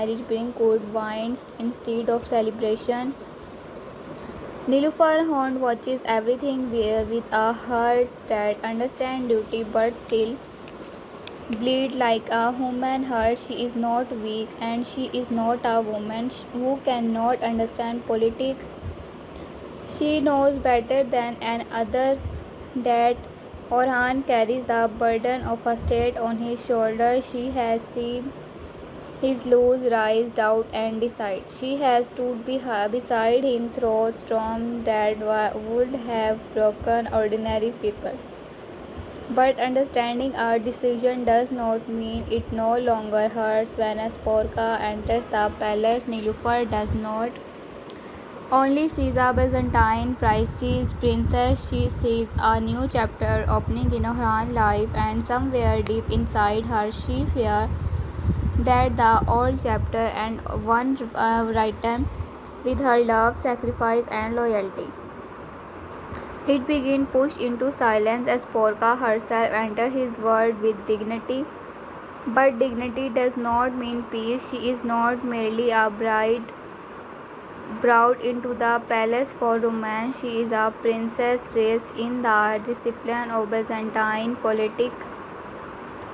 marriage bring cold wines instead of celebration. Nilufar Hond watches everything with a heart that understands duty but still bleed like a human heart. She is not weak and she is not a woman who cannot understand politics. She knows better than another that Orhan carries the burden of a state on his shoulders. She has seen his lows rise, doubt, and decide. She has stood beside him through storms that would have broken ordinary people. But understanding our decision does not mean it no longer hurts. When Espora enters the palace, Nilufar does not only sees a Byzantine princess, she sees a new chapter opening in Orhan's life, and somewhere deep inside her, she fears that the old chapter and one written with her love, sacrifice, and loyalty. It begins pushed into silence as Porca herself enters his world with dignity. But dignity does not mean peace. She is not merely a bride brought into the palace for romance. She is a princess raised in the discipline of Byzantine politics,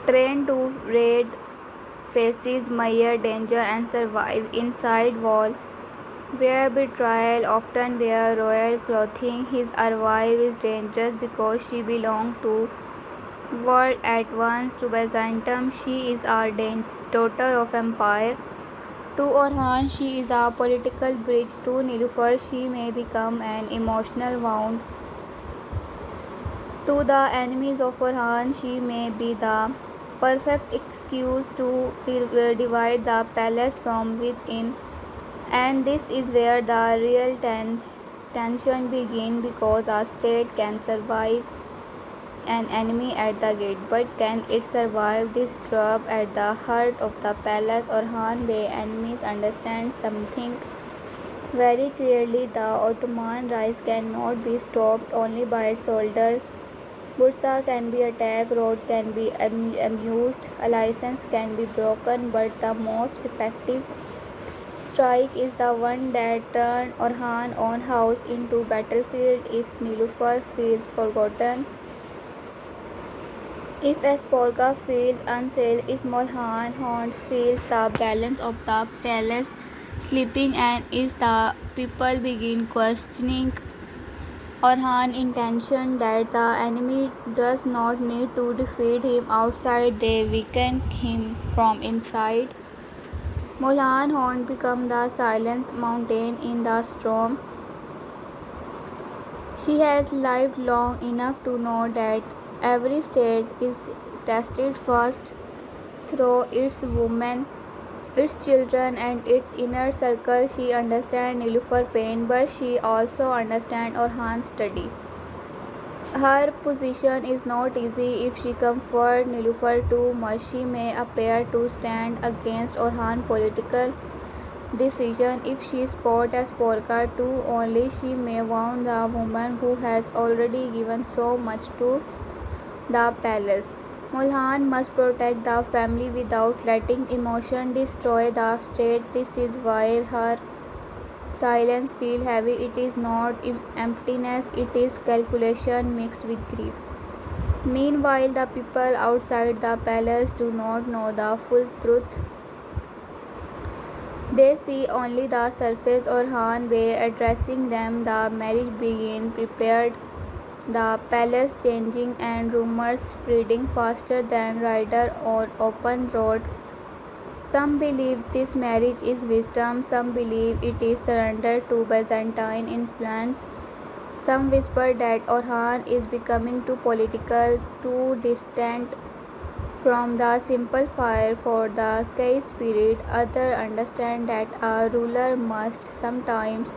trained to read faces, measure danger, and survive inside wall where betrayal often wear royal clothing. His arrival is dangerous because she belongs to world at once. To Byzantium, she is a daughter of empire. To Orhan, she is a political bridge. To Nilufar, she may become an emotional wound. To the enemies of Orhan, she may be the perfect excuse to divide the palace from within. And this is where the real tension begins, because a state can survive an enemy at the gate, but can it survive this trap at the heart of the palace? Orhan Bey enemies understand something very clearly. The Ottoman rise cannot be stopped only by its soldiers. Bursa can be attacked, road can be amused, alliances can be broken, but the most effective strike is the one that turns Orhan's own house into battlefield. If Nilufar feels forgotten, if Espora feels unsafe, if Orhan Hond feels the balance of the palace slipping, and if the people begin questioning Orhan's intention, that the enemy does not need to defeat him outside, they weaken him from inside. Orhan Hond becomes the silent mountain in the storm. She has lived long enough to know that every state is tested first through its women, its children, and its inner circle. She understands Nilufar's pain, but she also understands Orhan's study. Her position is not easy. If she comforts Nilufar too much, she may appear to stand against Orhan's political decision. If she supports Espora too only, she may wound the woman who has already given so much to the palace. Mulhan must protect the family without letting emotion destroy the state. This is why her silence feels heavy. It is not emptiness, it is calculation mixed with grief. Meanwhile, the people outside the palace do not know the full truth. They see only the surface. Orhan Bey addressing them. The marriage began prepared. The palace changing and rumors spreading faster than rider on open road. Some believe this marriage is wisdom, some believe it is surrender to Byzantine influence. Some whisper that Orhan is becoming too political, too distant from the simple fire for the Kay spirit. Others understand that a ruler must sometimes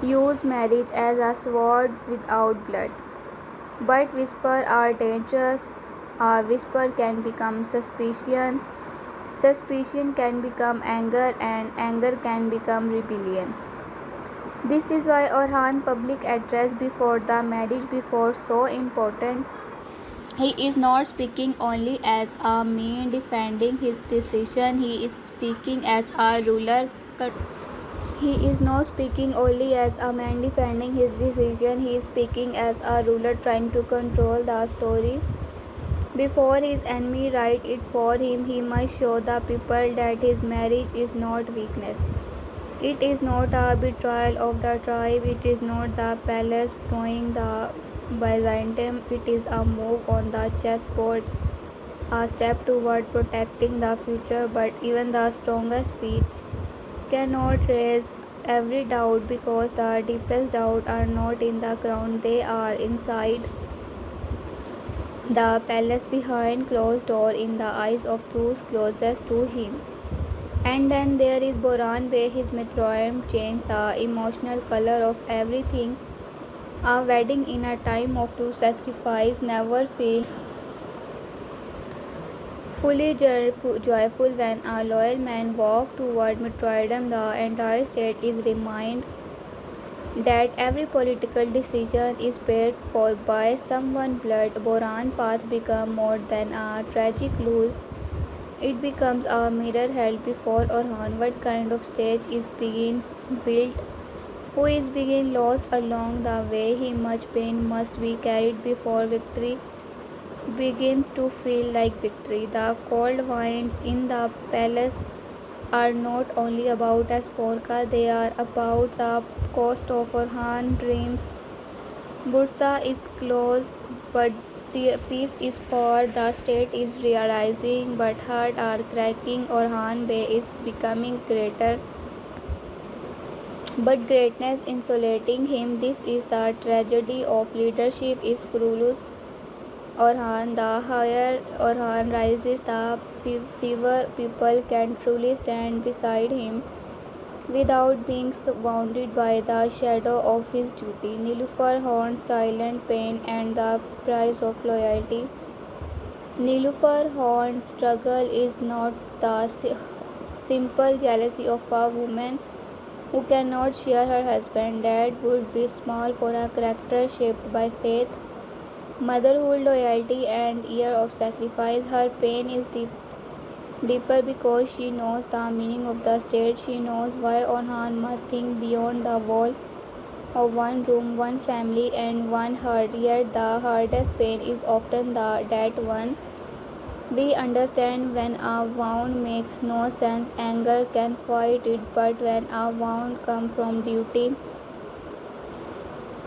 use marriage as a sword without blood. But whispers are dangerous. A whisper can become suspicion. Suspicion can become anger, and anger can become rebellion. This is why Orhan's public address before the marriage before so important. He is not speaking only as a man defending his decision, he is speaking as a ruler. He is not speaking only as a man defending his decision, he is speaking as a ruler trying to control the story. Before his enemy write it for him, he must show the people that his marriage is not weakness. It is not a betrayal of the tribe, it is not the palace throwing the Byzantium, it is a move on the chessboard, a step toward protecting the future. But even the strongest speech cannot raise every doubt, because the deepest doubts are not in the ground, they are inside the palace, behind closed doors, in the eyes of those closest to him. And then there is Boran Bey. His Mitroim changed the emotional color of everything. A wedding in a time of true sacrifice never feels fully joyful. When a loyal man walks toward Mitroidom, the entire state is reminded that every political decision is paid for by someone's blood. Boran path becomes more than a tragic loss. It becomes a mirror held before Orhan. What kind of stage is being built? Who is being lost along the way? How much pain must be carried before victory begins to feel like victory? The cold winds in the palace are not only about Espora, they are about the cost of Orhan dreams. Bursa is close, but peace is far. The state is realizing, but hearts are cracking. Orhan Bey is becoming greater, but greatness insulating him. This is the tragedy of leadership. Is Kurulus Orhan. The higher Orhan rises, the fewer people can truly stand beside him without being surrounded by the shadow of his duty. Nilüfer Horn's silent pain and the price of loyalty. Nilüfer Horn's struggle is not the simple jealousy of a woman who cannot share her husband. That would be small for a character shaped by faith, motherhood, loyalty, and year of sacrifice. Her pain is deeper because she knows the meaning of the state. She knows why Orhan must think beyond the wall of one room, one family, and one heart. Yet the hardest pain is often that one we understand. When a wound makes no sense, anger can fight it, but when a wound comes from duty,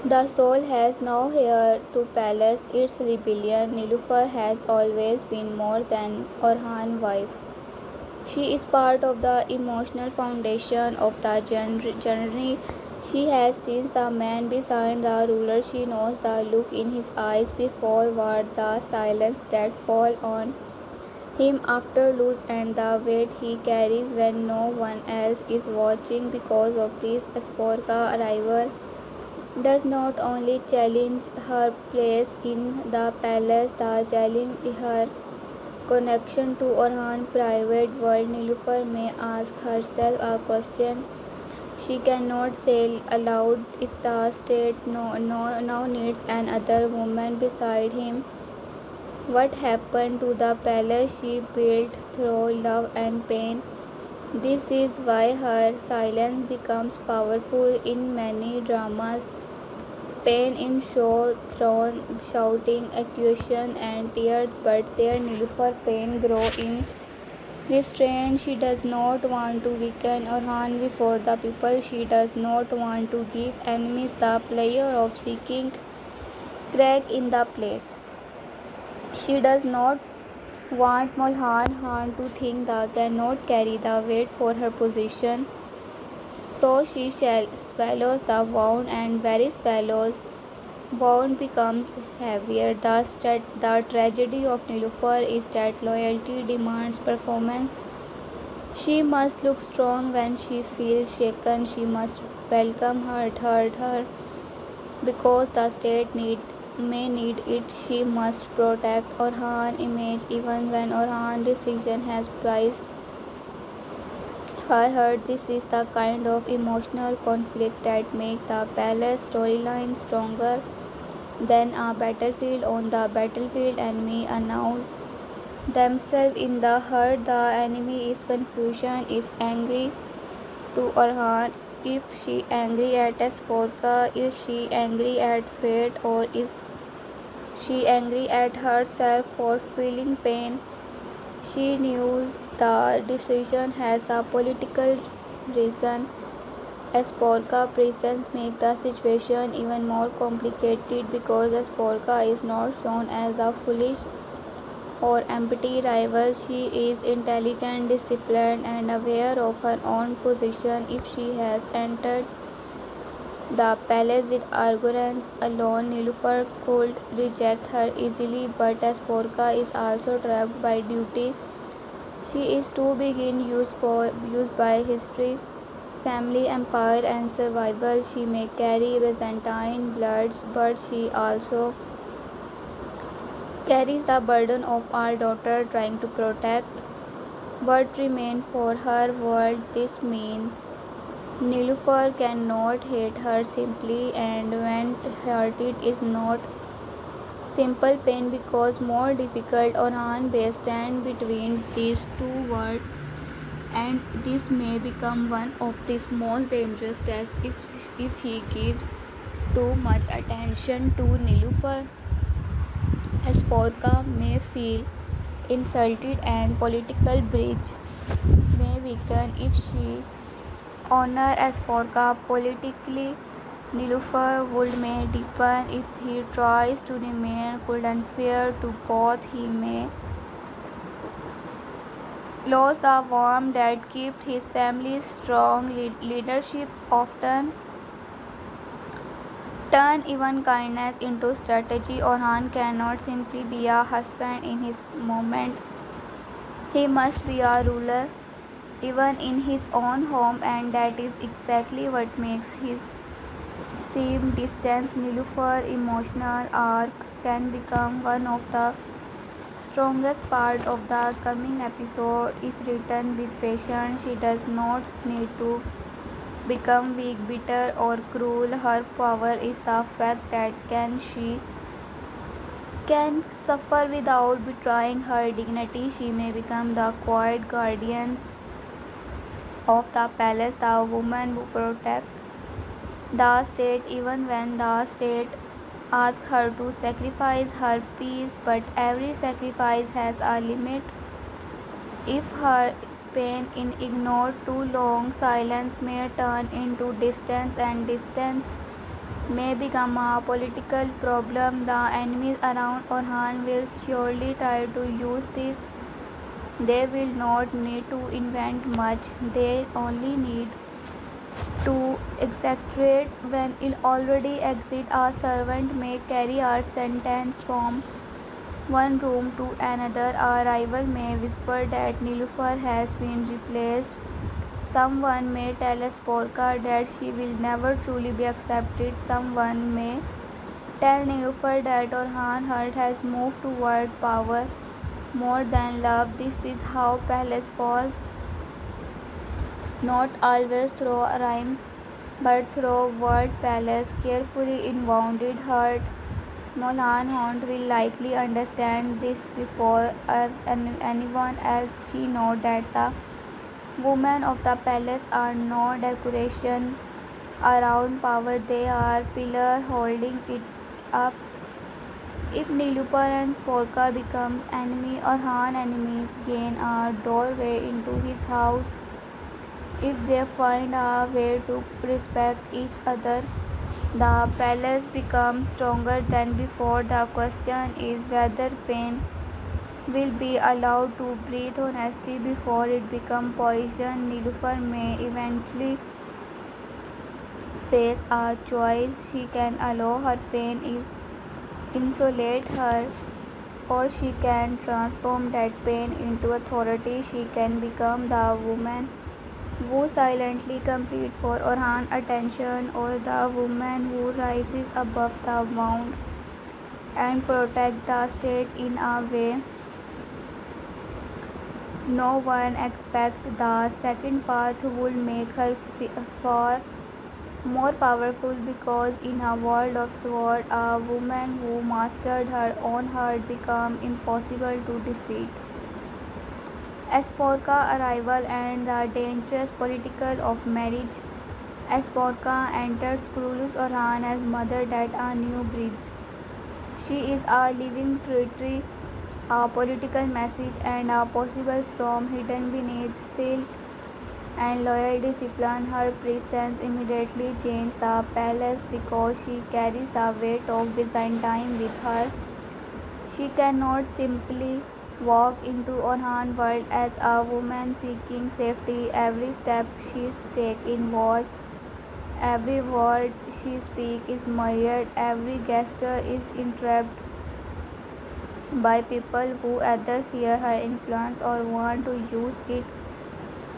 the soul has no heir to palace its rebellion. Nilüfer has always been more than Orhan's wife. She is part of the emotional foundation of the journey. She has seen the man beside the ruler. She knows the look in his eyes before war, the silence that falls on him after loss, and the weight he carries when no one else is watching. Because of this, Espora arrival does not only challenge her place in the palace, the challenge her connection to Orhan's private world. Nilüfer may ask herself a question she cannot say aloud: if the state now needs another woman beside him, what happened to the palace she built through love and pain? This is why her silence becomes powerful in many dramas. Pain in show, throne, shouting, accusation, and tears, but there Nilüfer pain grow in restraint. She does not want to weaken Orhan before the people. She does not want to give enemies the pleasure of seeking crack in the place. She does not want Mulhan Khan to think that cannot carry the weight for her position. So she swallows the wound, and very swallows wound becomes heavier. The tragedy of Nilüfer is that loyalty demands performance. She must look strong when she feels shaken. She must welcome her because the state may need it. She must protect Orhan's image even when Orhan's decision has priced her hurt. This is the kind of emotional conflict that makes the palace storyline stronger. Then a battlefield. On the battlefield, enemy announce themselves in the herd. The enemy is confusion, is angry to Orhan. If she angry at Esporka, is she angry at fate, or is she angry at herself for feeling pain? She knows the decision has a political reason. Esporka presence make the situation even more complicated because Esporka is not shown as a foolish or empty rival. She is intelligent, disciplined, and aware of her own position. If she has entered the palace with arrogance alone, Nilüfer could reject her easily, but Esporka is also trapped by duty. She is too big in used by history, family, empire, and survival. She may carry Byzantine bloods, but she also carries the burden of our daughter trying to protect what remains for her world. This means Nilüfer cannot hate her simply, and when hurted is not simple pain because more difficult. Orhan may stand between these two worlds, and this may become one of his most dangerous tests if he gives too much attention to Nilüfer. Esporka may feel insulted and political bridge may weaken if she honor Esporka politically. Nilüfer would may deepen if he tries to remain cold and fair to both. He may lose the warmth that kept his family strong. Leadership often turn even kindness into strategy. Orhan cannot simply be a husband in his moment. He must be a ruler even in his own home, and that is exactly what makes his seem distance. Nilüfer emotional arc can become one of the strongest part of the coming episode if written with patience. She does not need to become weak, bitter, or cruel. Her power is the fact that she can suffer without betraying her dignity. She may become the quiet guardian of the palace, the woman who protects the state even when the state asks her to sacrifice her peace. But every sacrifice has a limit. If her pain is ignored too long, silence may turn into distance, and distance may become a political problem. The enemies around Orhan will surely try to use this. They will not need to invent much, they only need to exaggerate when it already exists. A servant may carry a sentence from one room to another. A rival may whisper that Nilüfer has been replaced. Someone may tell Esporka that she will never truly be accepted. Someone may tell Nilüfer that Orhan Hurt has moved toward power more than love. This is how palace falls, not always through rhymes, but through word. Palace carefully inbounded hurt. Moulin Hunt will likely understand this before anyone else. She knows that the women of the palace are no decoration around power, they are pillars holding it up. If Nilüfer and Sporka becomes enemy, Orhan enemies gain a doorway into his house. If they find a way to respect each other, the palace becomes stronger than before. The question is whether pain will be allowed to breathe honesty before it becomes poison. Nilüfer may eventually face a choice. She can allow her pain is insulate her, or she can transform that pain into authority. She can become the woman who silently competes for Orhan's attention, or the woman who rises above the wound and protects the state in a way no one expects. The second path would make her far more powerful because in a world of sword, a woman who mastered her own heart became impossible to defeat. Esporka arrival and the dangerous political of marriage. Esporka entered Skrulus Orhan as mother that a new bridge. She is a living treaty, a political message, and a possible storm hidden beneath silk and loyal discipline. Her presence immediately changed the palace because she carries the weight of Byzantine with her. She cannot simply walk into Orhan world as a woman seeking safety. Every step she takes is watched. Every word she speaks is measured. Every gesture is interpreted by people who either fear her influence or want to use it.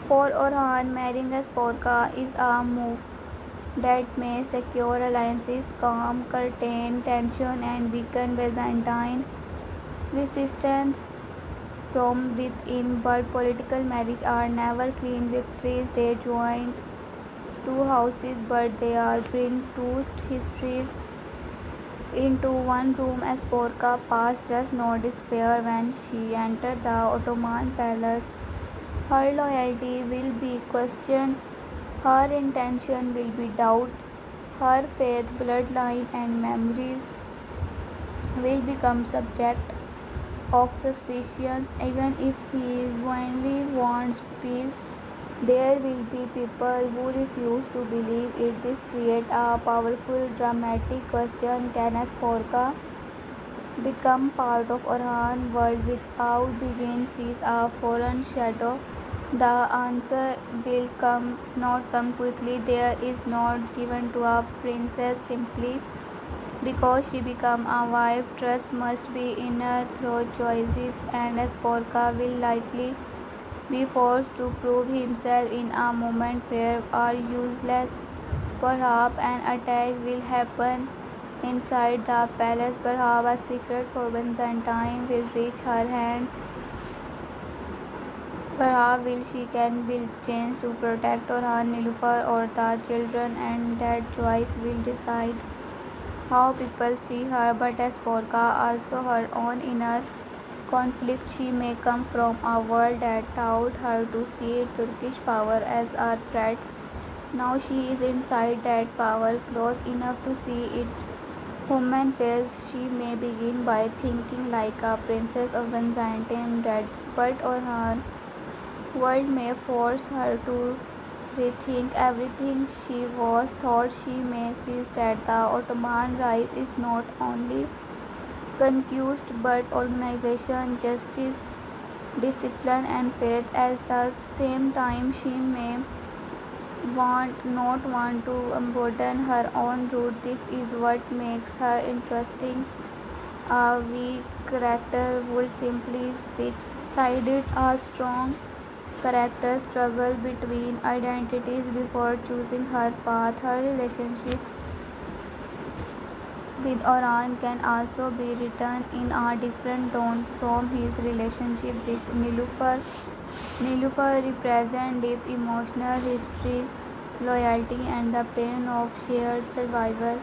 For Orhan, marrying a Sporka is a move that may secure alliances, calm, curtain tension, and weaken Byzantine resistance from within. But political marriages are never clean victories. They join two houses, but they are bring two histories into one room. Esporka past does not despair when she entered the Ottoman palace. Her loyalty will be questioned, her intention will be doubted, her faith, bloodline, and memories will become subject of suspicions. Even if he genuinely wants peace, there will be people who refuse to believe it. This creates a powerful, dramatic question: can Esporka become part of Orhan world without being seen a foreign shadow? The answer will not come quickly. There is not given to a princess simply because she become a wife. Trust must be inner through choices, and Esporka will likely be forced to prove himself in a moment where are useless. Perhaps an attack will happen inside the palace. Perhaps a secret for Byzantine will reach her hands. Perhaps will she can will change to protect or harm Nilufar or the children, and that choice will decide how people see her. But as Porka also her own inner conflict. She may come from a world that taught her to see Turkish power as a threat. Now she is inside that power, close enough to see its human face. She may begin by thinking like a princess of Byzantine red, but or her world may force her to rethink everything she was taught. She may see that the Ottoman rise is not only conquest but organization, justice, discipline, and faith. At the same time, she may not want to abandon her own route. This is what makes her interesting. A weak character would simply switch sides. A strong character struggle between identities before choosing her path. Her relationship with Oran can also be written in a different tone from his relationship with Nilufar. Nilufar represents deep emotional history, loyalty, and the pain of shared survival.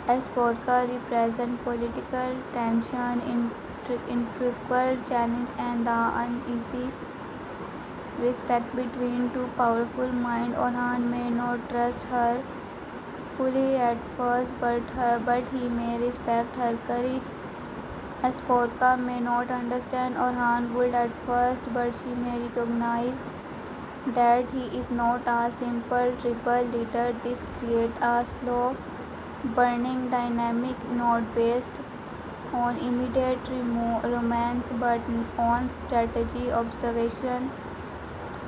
As Porka represents political tension, intricate challenge, and the uneasy respect between two powerful minds. Orhan may not trust her fully at first, but he may respect her courage. Esporka may not understand Orhan would at first, but she may recognize that he is not a simple triple leader. This creates a slow burning dynamic not based on immediate romance but on strategy, observation,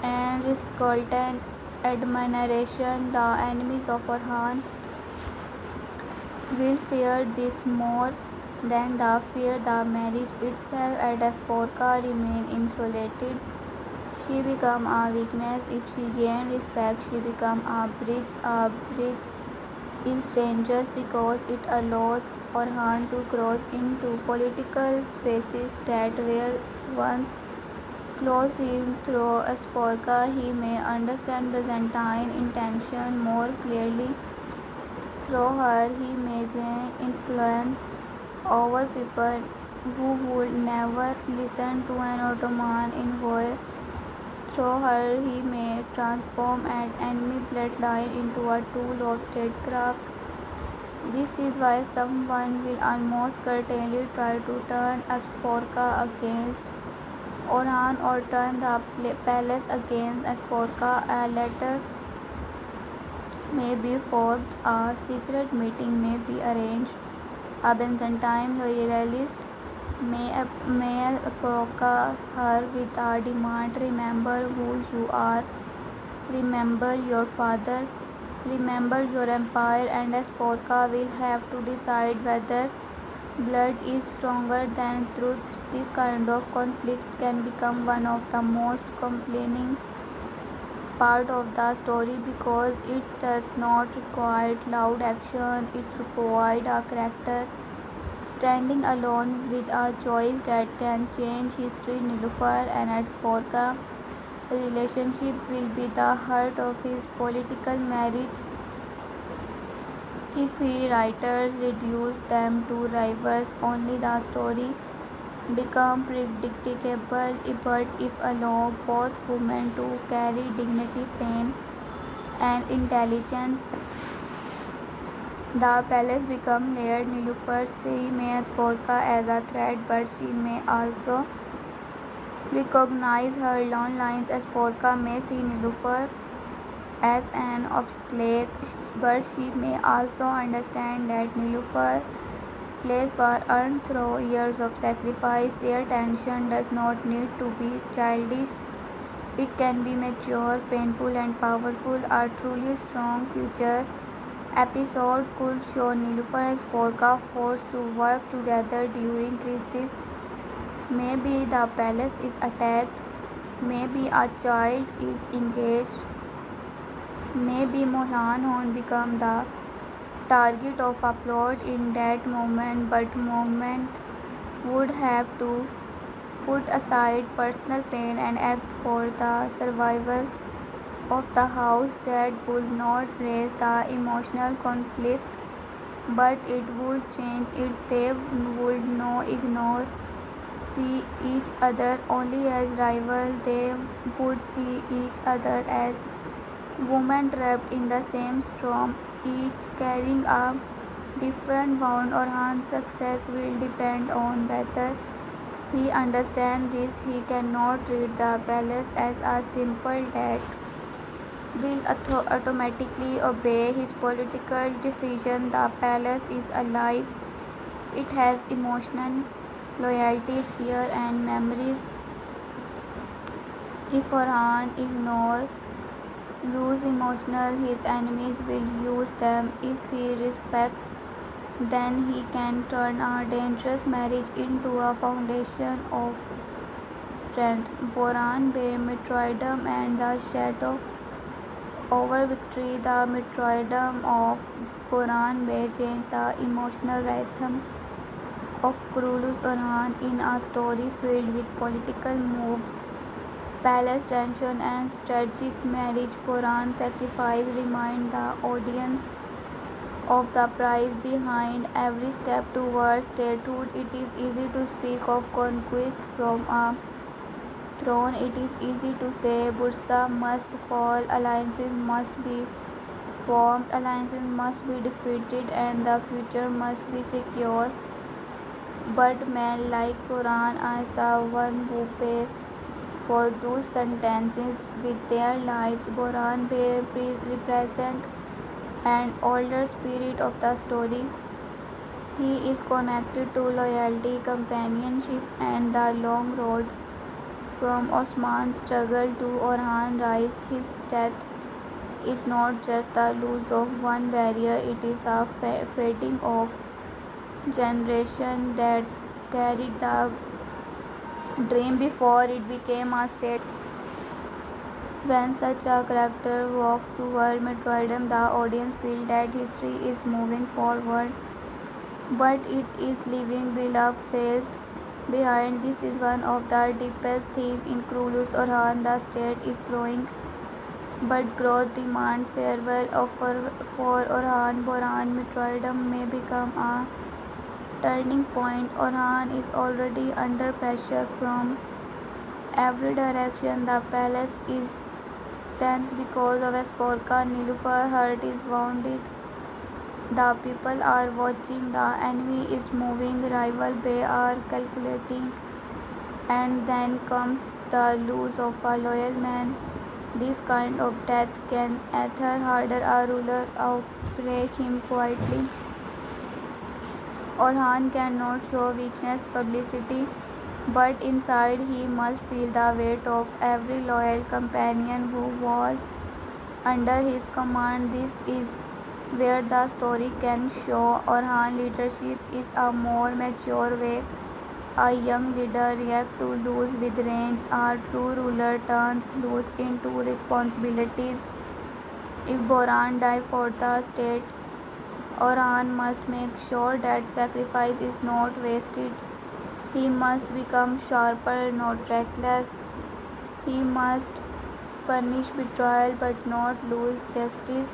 and resultant admiration. The enemies of Orhan will fear this more than the fear the marriage itself. As Esporka remain insulated, she become a weakness. If she gain respect, she become a bridge. A bridge is dangerous because it allows Orhan to cross into political spaces that were once closed him. Through Esporka, he may understand Byzantine intention more clearly. Through her, he may gain influence over people who would never listen to an Ottoman envoy. Through her, he may transform an enemy bloodline into a tool of statecraft. This is why someone will almost certainly try to turn Espora against Orhan or turn the palace against Espora. A letter may be forged, a secret meeting may be arranged, a Byzantine loyalist may approach her with a demand: remember who you are, remember your father, remember your empire, and Espora will have to decide whether blood is stronger than truth. This kind of conflict can become one of the most compelling part of the story because it does not require loud action. It requires a character standing alone with a choice that can change history. Nilüfer and Espora relationship will be the heart of his political marriage. If we writers reduce them to rivals, only the story become predictable. But if allow both women to carry dignity, pain, and intelligence, the palace become layered. Nilüfer see may Espora as a threat, but she may also recognize her long lines. Espora may see Nilüfer as an obstacle, but she may also understand that Nilüfer's place was earned through years of sacrifice. Their tension does not need to be childish. It can be mature, painful, and powerful. A truly strong future episode could show Nilüfer and Espora forced to work together during crisis. Maybe the palace is attacked, maybe a child is engaged, maybe Moulin become the target of a plot in that moment, but moment would have to put aside personal pain and act for the survival of the house. That would not raise the emotional conflict, but it would change it. They would not ignore, see each other only as rivals. They would see each other as women trapped in the same storm, each carrying a different wound. Orhan's success will depend on whether he understands this. He cannot treat the palace as a simple that will automatically obey his political decision. The palace is alive. It has emotion, loyalties, fear, and memories. If Orhan ignores, lose emotional, his enemies will use them. If he respects, then he can turn a dangerous marriage into a foundation of strength. Boran Bey, Metroidum, and the shadow over victory. The Metroidum of Boran Bey changed the emotional rhythm of Kurulus Orhan in a story filled with political moves, palace tension, and strategic marriage. Boran's sacrifice remind the audience of the price behind every step towards statehood. It is easy to speak of conquest from a throne. It is easy to say Bursa must fall, alliances must be formed, alliances must be defeated, and the future must be secure. But men like Quran are the one who pay for those sentences with their lives. Boran Bey represents an older spirit of the story. He is connected to loyalty, companionship, and the long road from Osman's struggle to Orhan's rise. His death is not just the loss of one warrior, it is the fading of generation that carried the dream before it became a state. When such a character walks toward martyrdom, the audience feels that history is moving forward, but it is leaving beloved faced behind. This is one of the deepest themes in Kurulus Orhan. The state is growing, But growth demands farewell for Orhan. Boran Mitroidum may become a turning point. Orhan is already under pressure from every direction. The palace is tense because of Espora. Nilüfer heart is wounded. The people are watching. The enemy is moving. Rival they are calculating. And then comes the loss of a loyal man. This kind of death can either harden a ruler or break him quietly. Orhan cannot show weakness publicity, but inside he must feel the weight of every loyal companion who was under his command. This is where the story can show Orhan leadership is a more mature way. A young leader reacts to loss with range. A true ruler turns loss into responsibilities. If Boran dies for the state, Orhan must make sure that sacrifice is not wasted. He must become sharper, not reckless. He must punish betrayal but not lose justice.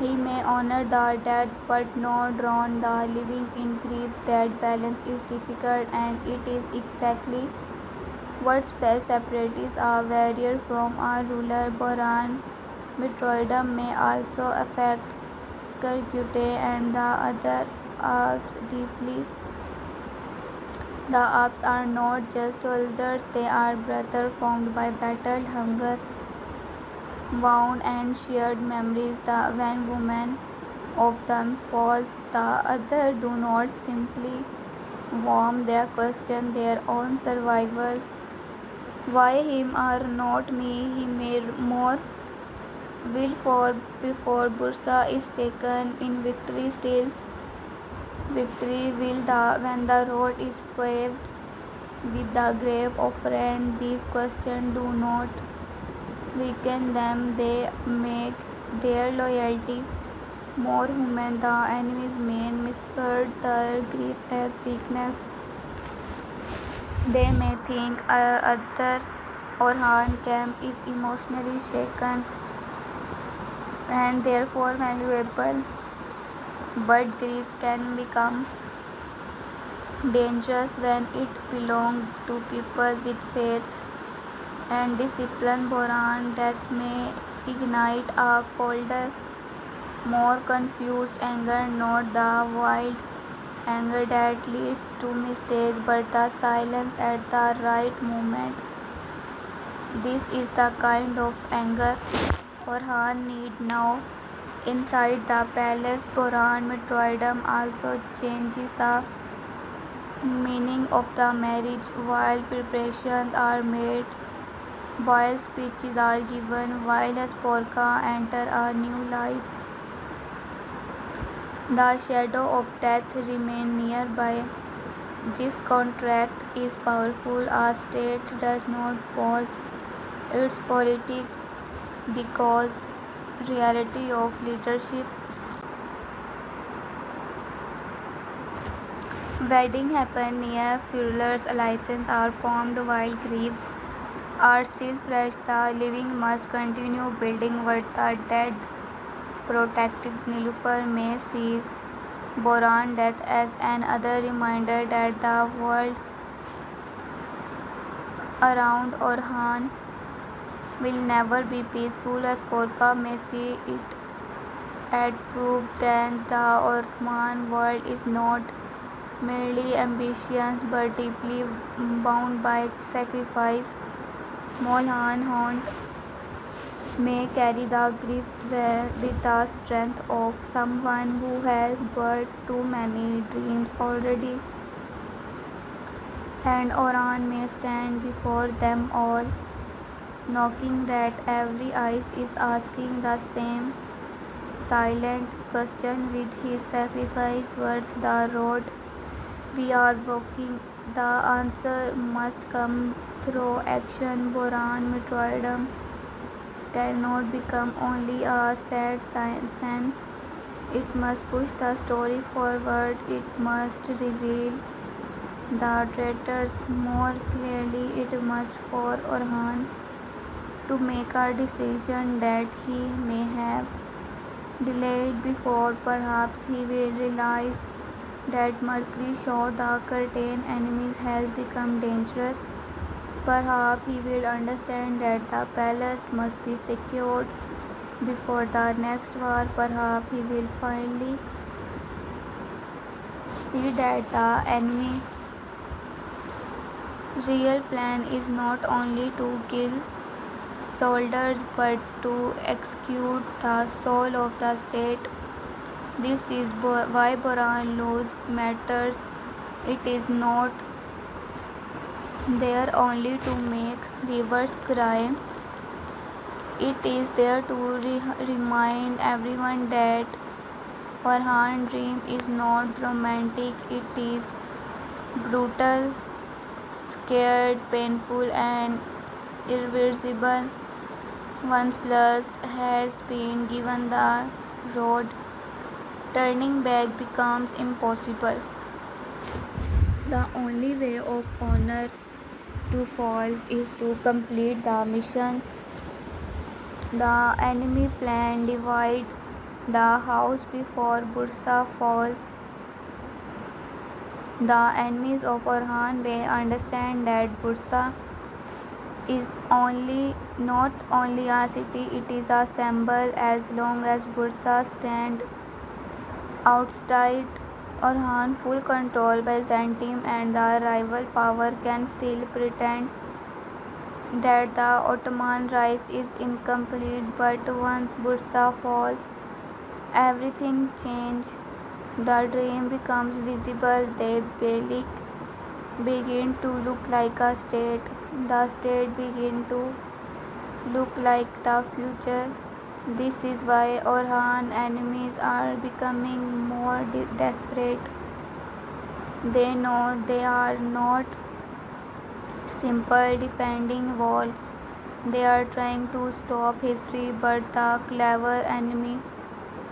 He may honor the dead but not drown the living in grief. That balance is difficult, and it is exactly what separates a warrior from a ruler. Boran Mitroidum may also affect Kirkute and the other Alps deeply. The Alps are not just soldiers, they are brothers formed by battle, hunger, wound, and shared memories. When women of them fall, the others do not simply warm, they question their own survival. Why him or not me? He made more will for before Bursa is taken in victory. Still, victory will when the road is paved with the grave of friend. These questions do not weaken them; they make their loyalty more human. The enemy's main misheard their grief as weakness. They may think other Orhan camp is emotionally shaken and therefore valuable, but grief can become dangerous when it belongs to people with faith and discipline. Boran death may ignite a colder, more confused anger, not the wild anger that leads to mistake, but the silence at the right moment. This is the kind of anger Orhan need now. Inside the palace, Boran Mitroidum also changes the meaning of the marriage. While preparations are made, while speeches are given, while Espora enter a new life, the shadow of death remains nearby. This contract is powerful. A state does not pause its politics because reality of leadership. Wedding happen near funerals, alliances are formed while griefs are still fresh. The living must continue building what the dead protected. Nilüfer may see Boran death as another reminder that the world around Orhan will never be peaceful. Espora may see it as proof that the Ottoman world is not merely ambitious but deeply bound by sacrifice. Molhan Hunt may carry the grief with the strength of someone who has birthed too many dreams already, and Oran may stand before them all, knowing that every eye is asking the same silent question: with his sacrifice worth the road we are walking? The answer must come through action. Boran Mitroidum cannot become only a sad sense. It must push the story forward. It must reveal the traitors more clearly. It must for Orhan to make a decision that he may have delayed before. Perhaps he will realize that Mercury saw the curtain enemies has become dangerous. Perhaps he will understand that the palace must be secured before the next war. Perhaps he will finally see that the enemy real plan is not only to kill soldiers but to execute the soul of the state. This is why Boran laws matters. It is not there only to make viewers cry. It is there to remind everyone that Farhan's dream is not romantic. It is brutal, scared, painful, and irreversible. Once blessed has been given the road, turning back becomes impossible. The only way of honor to fall is to complete the mission. The enemy plan divide the house before Bursa falls. The enemies of Farhan will understand that Bursa is not only a city, it is a symbol. As long as Bursa stands outside Orhan full control, Byzantium and the rival power can still pretend that the Ottoman rise is incomplete. But once Bursa falls, everything changes. The dream becomes visible. The Beylik begin to look like a state. The state begin to look like the future. This is why Orhan enemies are becoming more desperate. They know they are not simple defending wall. They are trying to stop history, but the clever enemy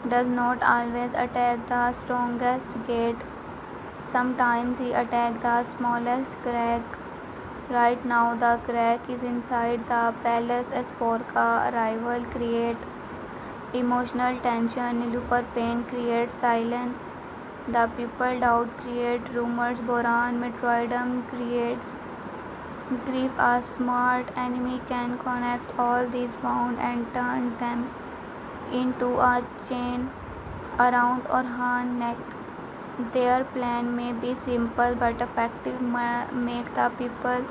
does not always attack the strongest gate. Sometimes he attacks the smallest crack. Right now the crack is inside the palace. Espora arrival creates emotional tension. Nilufar pain creates silence. The people doubt create rumors. Boran Metroidum creates grief. A smart enemy can connect all these wounds and turn them into a chain around Orhan's neck. Their plan may be simple but effective. Make the people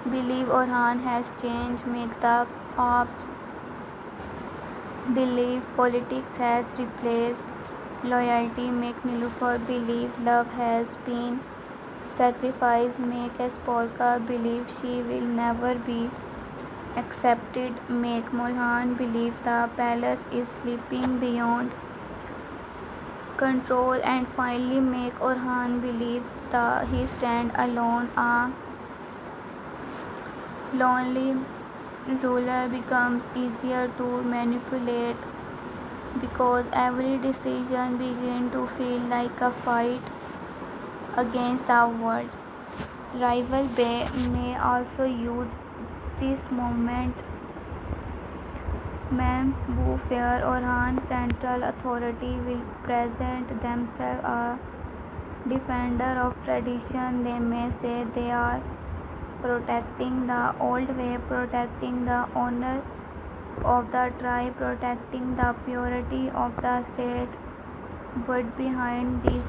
believe Orhan has changed. Make the ops believe politics has replaced loyalty. Make Nilufar believe love has been sacrificed. Make Espora believe she will never be accepted. Make Mulhan believe the palace is slipping beyond control, and finally make Orhan believe that he stands alone. A lonely ruler becomes easier to manipulate because every decision begins to feel like a fight against the world. Rival may also use this moment. Men who fear Orhan's central authority will present themselves a defender of tradition. They may say they are protecting the old way, protecting the honor of the tribe, protecting the purity of the state. But behind this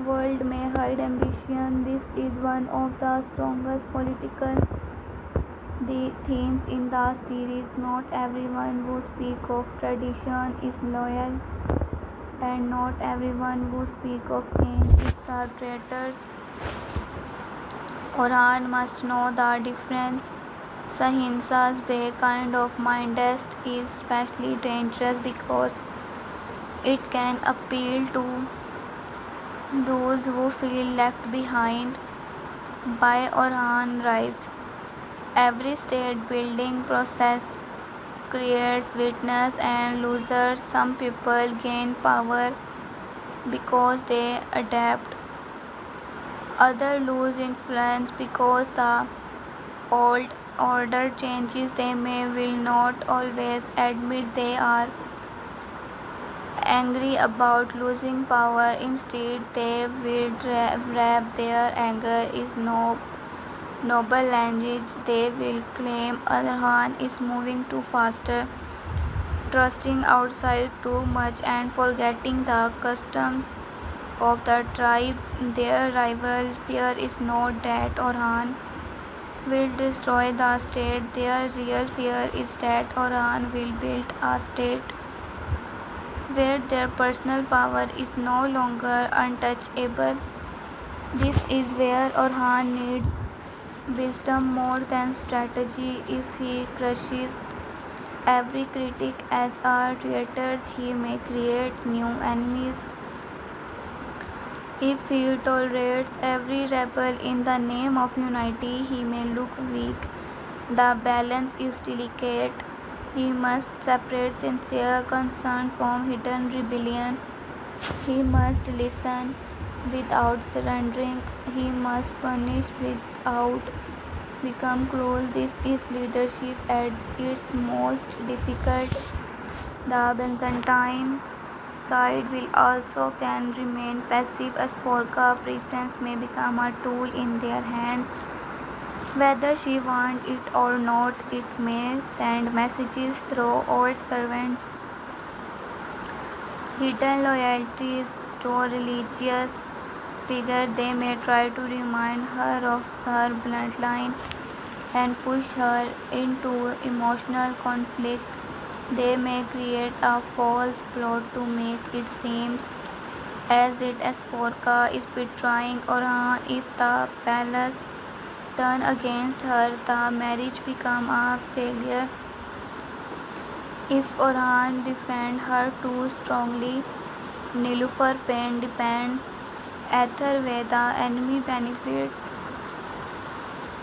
world may hide ambition. This is one of the strongest political themes in the series. Not everyone who speaks of tradition is loyal, and not everyone who speaks of change is the traitors. Orhan must know the difference. Sahinsa's Bay kind of mindest is especially dangerous because it can appeal to those who feel left behind by Orhan's rise. Every state building process creates winners and losers. Some people gain power because they adapt. Others lose influence because the old order changes, they will not always admit they are angry about losing power. Instead, they will wrap their anger in noble language. They will claim Arhan is moving too faster, trusting outside too much, and forgetting the customs of the tribe. Their rival fear is not that Orhan will destroy the state. Their real fear is that Orhan will build a state where their personal power is no longer untouchable. This is where Orhan needs wisdom more than strategy. If he crushes every critic as a traitor, he may create new enemies. If he tolerates every rebel in the name of unity, he may look weak. The balance is delicate. He must separate sincere concern from hidden rebellion. He must listen without surrendering. He must punish without become cruel. This is leadership at its most difficult. The Byzantine side will also can remain passive. Espora presence may become a tool in their hands. Whether she wants it or not, it may send messages through old servants, hidden loyalties to religious figure. They may try to remind her of her bloodline and push her into emotional conflict. They may create a false plot to make it seem as if Espora is betraying Orhan. If the palace turn against her, the marriage become a failure. If Orhan defends her too strongly, Nilüfer pain depends. Either way, the enemy benefits.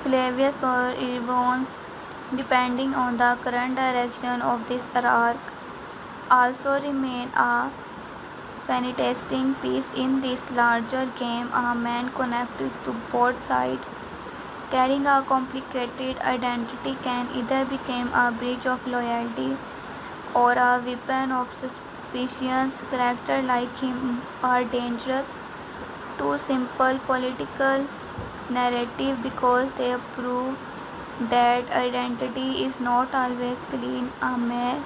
Flavius or Irons, depending on the current direction of this arc, also remain a fantastic piece in this larger game. A man connected to both sides, carrying a complicated identity, can either become a bridge of loyalty or a weapon of suspicion. Characters like him are dangerous to simple political narrative because they prove that identity is not always clean. A man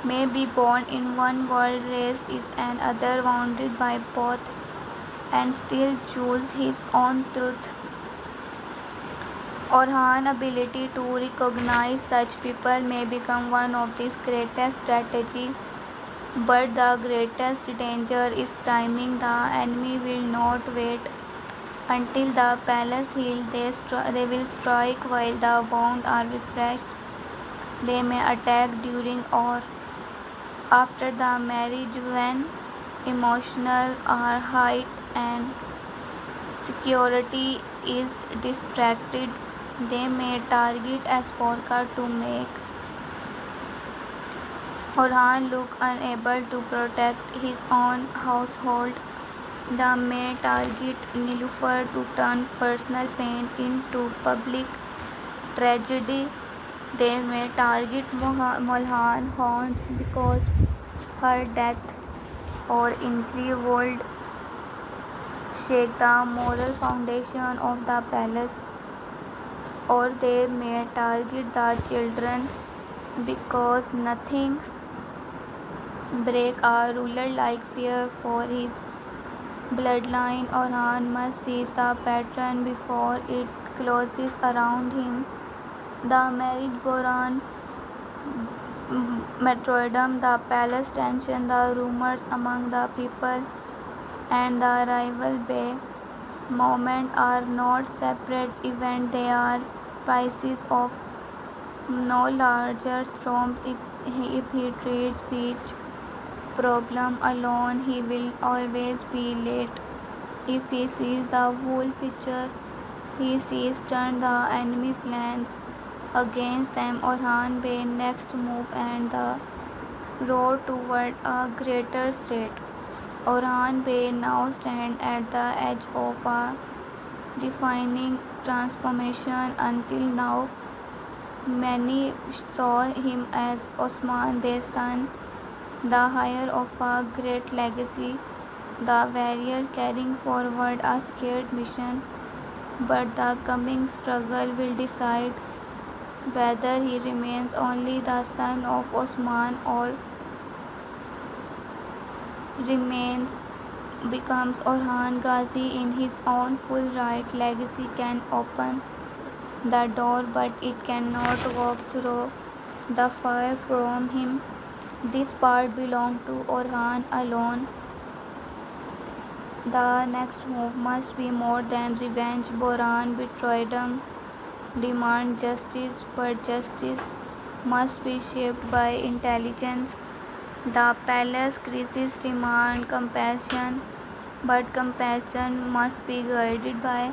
may be born in one world, raised in another, wounded by both, and still choose his own truth. Orhan's ability to recognize such people may become one of his greatest strategies, but the greatest danger is timing. The enemy will not wait until the palace heals. They will strike while the wounds are refreshed. They may attack during or after the marriage when emotions are high and security is distracted. They may target Espora to make Orhan look unable to protect his own household. They may target Nilüfer to turn personal pain into public tragedy. They may target Molhan Horns because her death or injury would shake the moral foundation of the palace. Or they may target the children because nothing breaks a ruler like fear for his bloodline. Orhan must seize the pattern before it closes around him. The marriage born martyrdom, the palace tension, the rumors among the people, and the rival bay moment are not separate events. They are pieces of no larger storms. If he treats each problem alone, he will always be late. If he sees the whole picture, he sees turn the enemy plans against them. Orhan Bey's next move and the road toward a greater state. Orhan Bey now stands at the edge of a defining transformation. Until now, Many saw him as Osman, their son, the heir of a great legacy, the warrior carrying forward a scared mission. But the coming struggle will decide whether he remains only the son of Osman or remains becomes Orhan Ghazi in his own full right. Legacy can open the door, but it cannot walk through the fire from him. This part belonged to Orhan alone. The next move must be more than revenge. Boran betrayed him, demand justice, but justice must be shaped by intelligence. The palace crisis demand compassion, but compassion must be guided by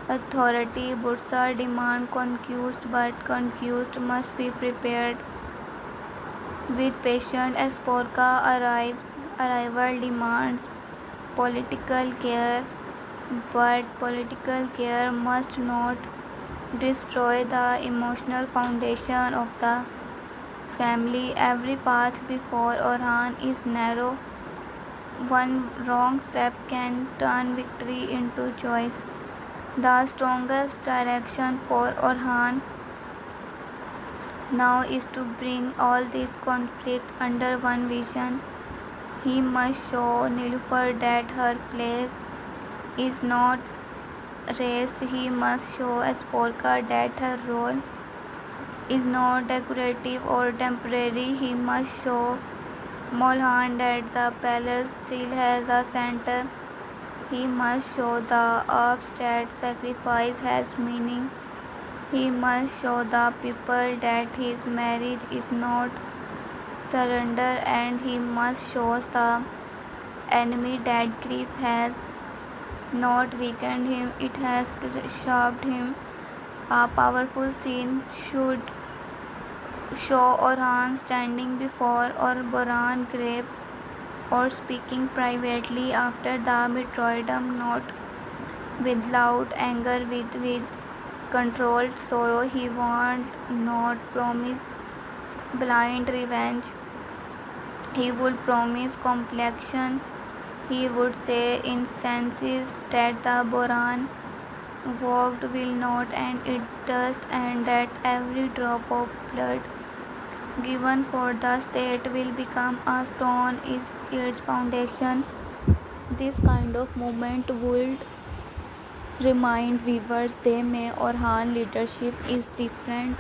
authority. Bursa demand conquest, but conquest must be prepared with patience. Arrival demands political care, but political care must not destroy the emotional foundation of the family. Every path before Orhan is narrow. One wrong step can turn victory into choice. The strongest direction for Orhan now is to bring all this conflict under one vision. He must show Nilüfer that her place is not raised. He must show Espora that her role is not decorative or temporary. He must show Molhan that the palace still has a center. He must show the ups that sacrifice has meaning. He must show the people that his marriage is not surrender, and he must show the enemy that grief has not weakened him, it has sharpened him. A powerful scene should show Orhan standing before Boran grave or speaking privately after the betrayal, not with loud anger, with controlled sorrow. He would not promise blind revenge. He would promise complexion. He would say in senses that the Boran walked will not end in dust, and that every drop of blood given for the state will become a stone is its foundation. This kind of movement would remind viewers they may Orhan leadership is different.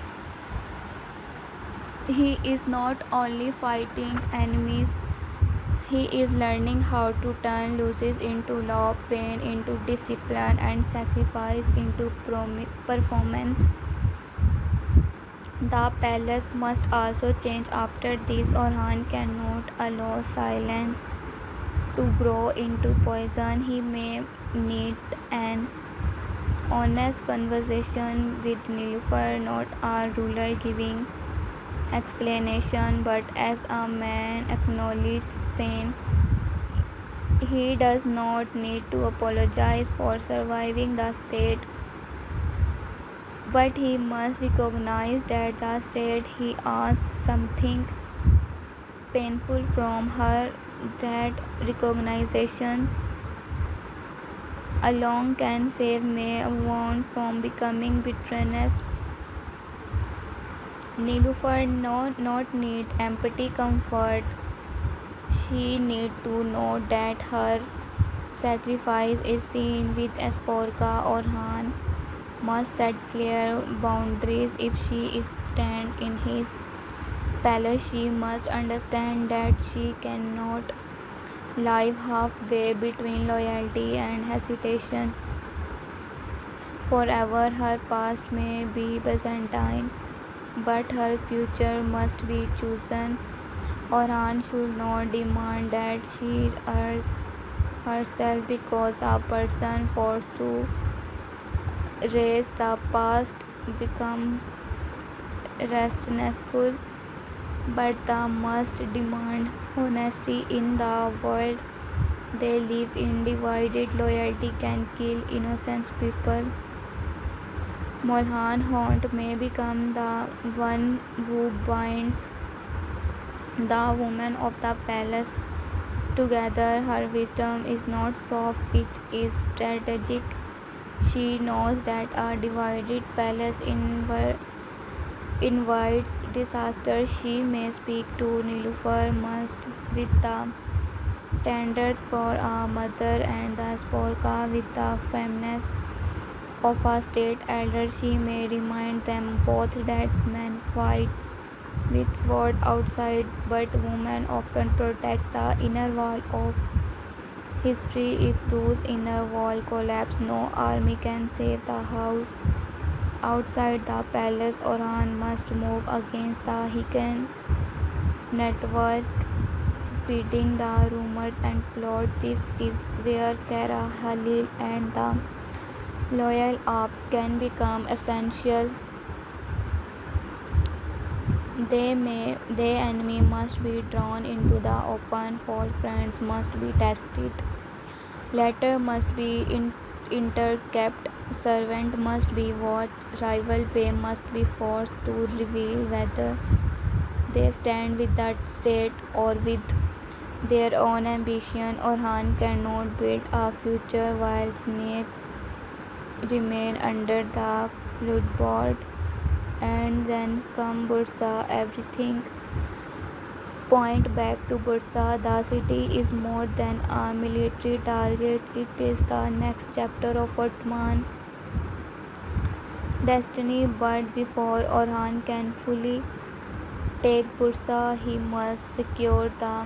He is not only fighting enemies, he is learning how to turn losses into love, pain into discipline, and sacrifice into performance. The palace must also change after this. Orhan cannot allow silence to grow into poison. He may need an honest conversation with Nilüfer, not a ruler giving explanation, but as a man acknowledged pain. He does not need to apologize for surviving the state, but he must recognize that the state he asked something painful from her. That recognition alone can save May wound from becoming bitterness. Nilüfer not need empathy comfort. She need to know that her sacrifice is seen with Espora. Orhan must set clear boundaries if she is stand in his palace. She must understand that she cannot live halfway between loyalty and hesitation. Forever her past may be Byzantine, but her future must be chosen. Orhan should not demand that she erase herself because a person forced to erase the past become restlessful, but the must demand honesty in the world they live in. Divided loyalty can kill innocent people. Molhan Haunt may become the one who binds the women of the palace together. Her wisdom is not soft, it is strategic. She knows that a divided palace invites disaster. She may speak to Nilufar must with the tenders for a mother and the Sporka with the firmness of a state elder. She may remind them both that men fight with sword outside, but women often protect the inner wall of history. If those inner wall collapse, no army can save the house. Outside the palace, Orhan must move against the hidden network feeding the rumors and plot. This is where Kara Halil and the loyal ops can become essential. The enemy must be drawn into the open, false friends must be tested, letter must be intercept, servant must be watched, rival pay must be forced to reveal whether they stand with that state or with their own ambition. Orhan cannot build a future while snakes remain under the floodboard. And then come Bursa. Everything point back to Bursa. The city is more than a military target, it is the next chapter of Ottoman destiny. But before Orhan can fully take Bursa, he must secure the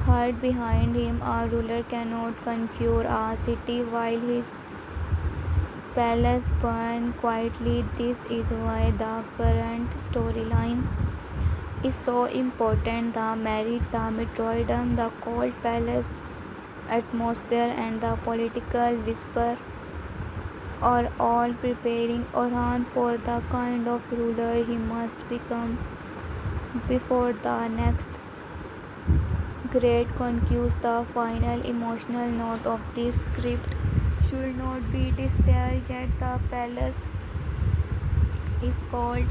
heart behind him. A ruler cannot conquer a city while his palace burns quietly. This is why the current storyline is so important. The marriage, the martyrdom, the cold palace atmosphere, and the political whisper are all preparing Orhan for the kind of ruler he must become before the next great conquest. The final emotional note of this script should not be despair, yet the palace is cold.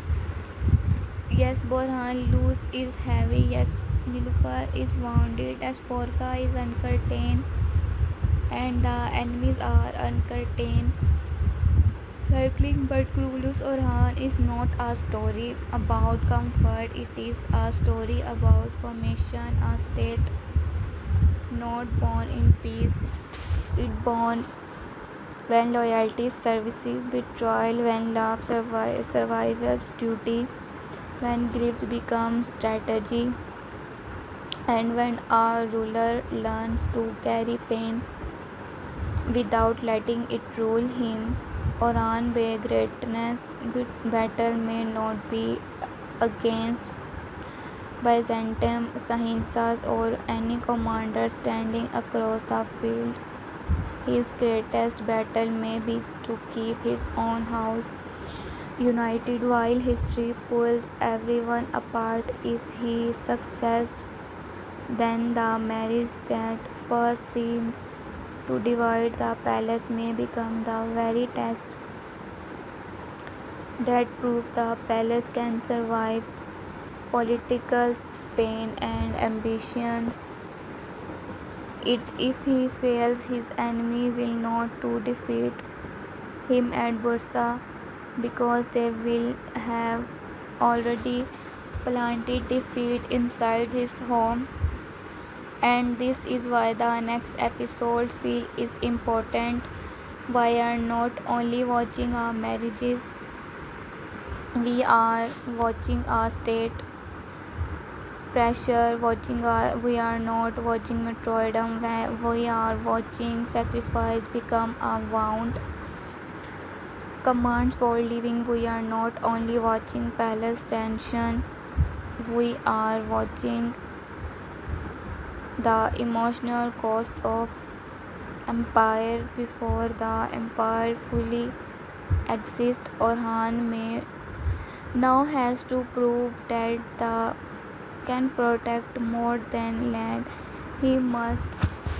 Yes, Borhan loose is heavy. Yes, Nilufar is wounded. Esporka is uncurtained, and the enemies are uncurtained. Circling, but Krulus Orhan is not a story about comfort. It is a story about formation, a state not born in peace. It born when loyalty services betrayal, when love survives duty, when grief becomes strategy, and when a ruler learns to carry pain without letting it rule him. Oran Bay greatness battle may not be against Byzantium Sahinsas or any commander standing across the field. His greatest battle may be to keep his own house united while history pulls everyone apart. If he succeeds, then the marriage that first seems to divide the palace may become the very test that proves the palace can survive political pain and ambitions. If he fails, his enemy will not to defeat him at Bursa because they will have already planted defeat inside his home. And this is why the next episode feel is important. We are not only watching our marriages, we are watching our state pressure, we are not watching martyrdom, we are watching sacrifice become a wound commands for living. We are not only watching palace tension, we are watching the emotional cost of empire before the empire fully exists. Orhan may now has to prove that the can protect more than land. He must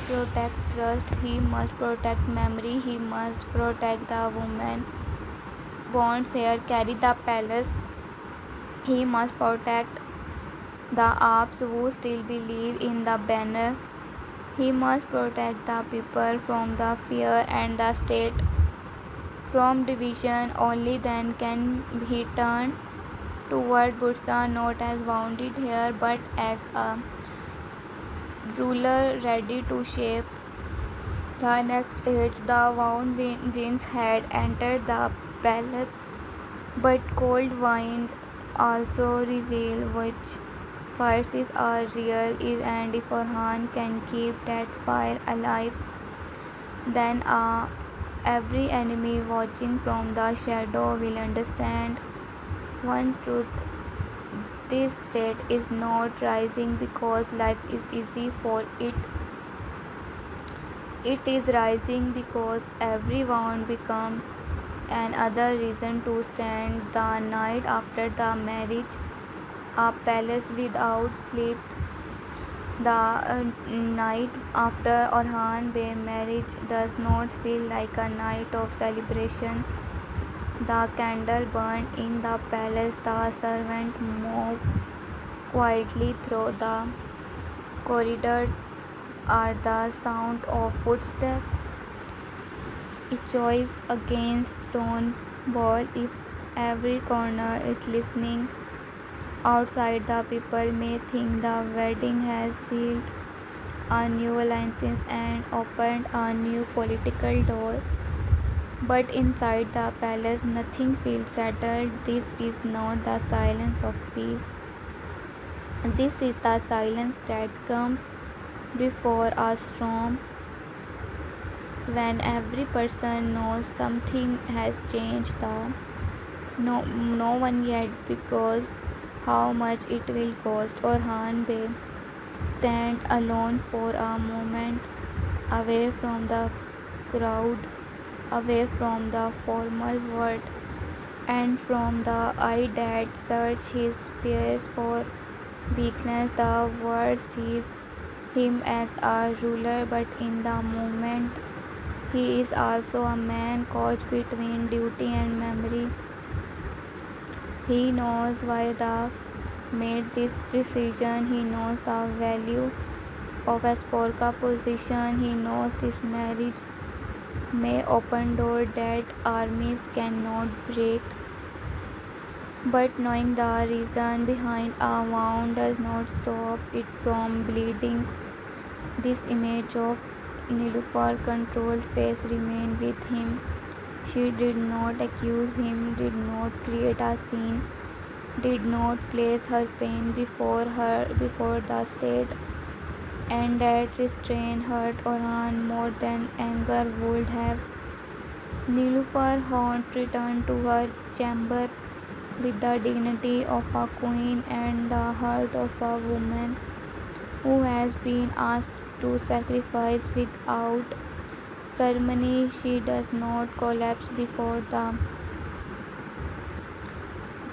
protect trust, he must protect memory, he must protect the woman wants here carry the palace. He must protect the Alps who still believe in the banner. He must protect the people from the fear and the state from division. Only then can he turn toward Bursa not as wounded here but as a ruler ready to shape the next age. The wound winds had entered the palace, but cold wind also reveal which fires are real, and if Orhan can keep that fire alive, then every enemy watching from the shadow will understand one truth. This state is not rising because life is easy for it. It is rising because every wound becomes another reason to stand. The night after the marriage, a palace without sleep. The night after Orhan Bey marriage does not feel like a night of celebration. The candle burned in the palace, the servant moved quietly through the corridors at the sound of footsteps. A choice against stone wall if every corner is listening. Outside the people may think the wedding has sealed a new alliances and opened a new political door. But inside the palace nothing feels settled. This is not the silence of peace. This is the silence that comes before a storm, when every person knows something has changed. No one yet because how much it will cost. Orhan Bey stand alone for a moment, away from the crowd, away from the formal world, and from the eye that search his face for weakness. The world sees him as a ruler, but in the moment he is also a man caught between duty and memory. He knows why they made this decision. He knows the value of Espora position. He knows this marriage may open doors that armies cannot break. But knowing the reason behind a wound does not stop it from bleeding. This image of Nilüfer controlled face remained with him. She did not accuse him, did not create a scene, did not place her pain before the state, and that restraint hurt Orhan more than anger would have. Nilüfer Hunt returned to her chamber with the dignity of a queen and the heart of a woman who has been asked to sacrifice without ceremony. She does not collapse before the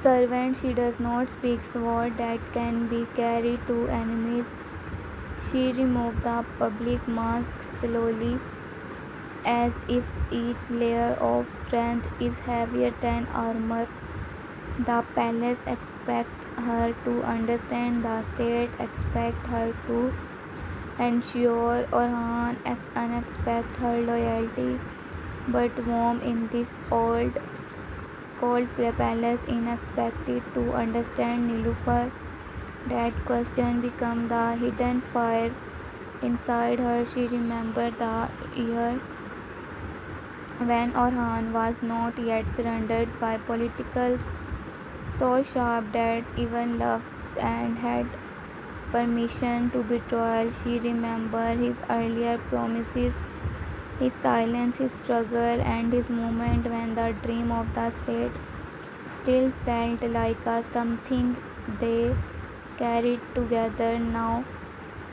servant. She does not speak words that can be carried to enemies. She removes the public mask slowly, as if each layer of strength is heavier than armor. The palace expects her to understand, the state expects her to ensure, Orhan unexpects her loyalty. But warm in this old cold palace, unexpected to understand Nilüfer. That question became the hidden fire inside her. She remembered the year when Orhan was not yet surrounded by politicals, so sharp that even love and had permission to betray. She remembered his earlier promises, his silence, his struggle, and his moment when the dream of the state still felt like a something they carried together. Now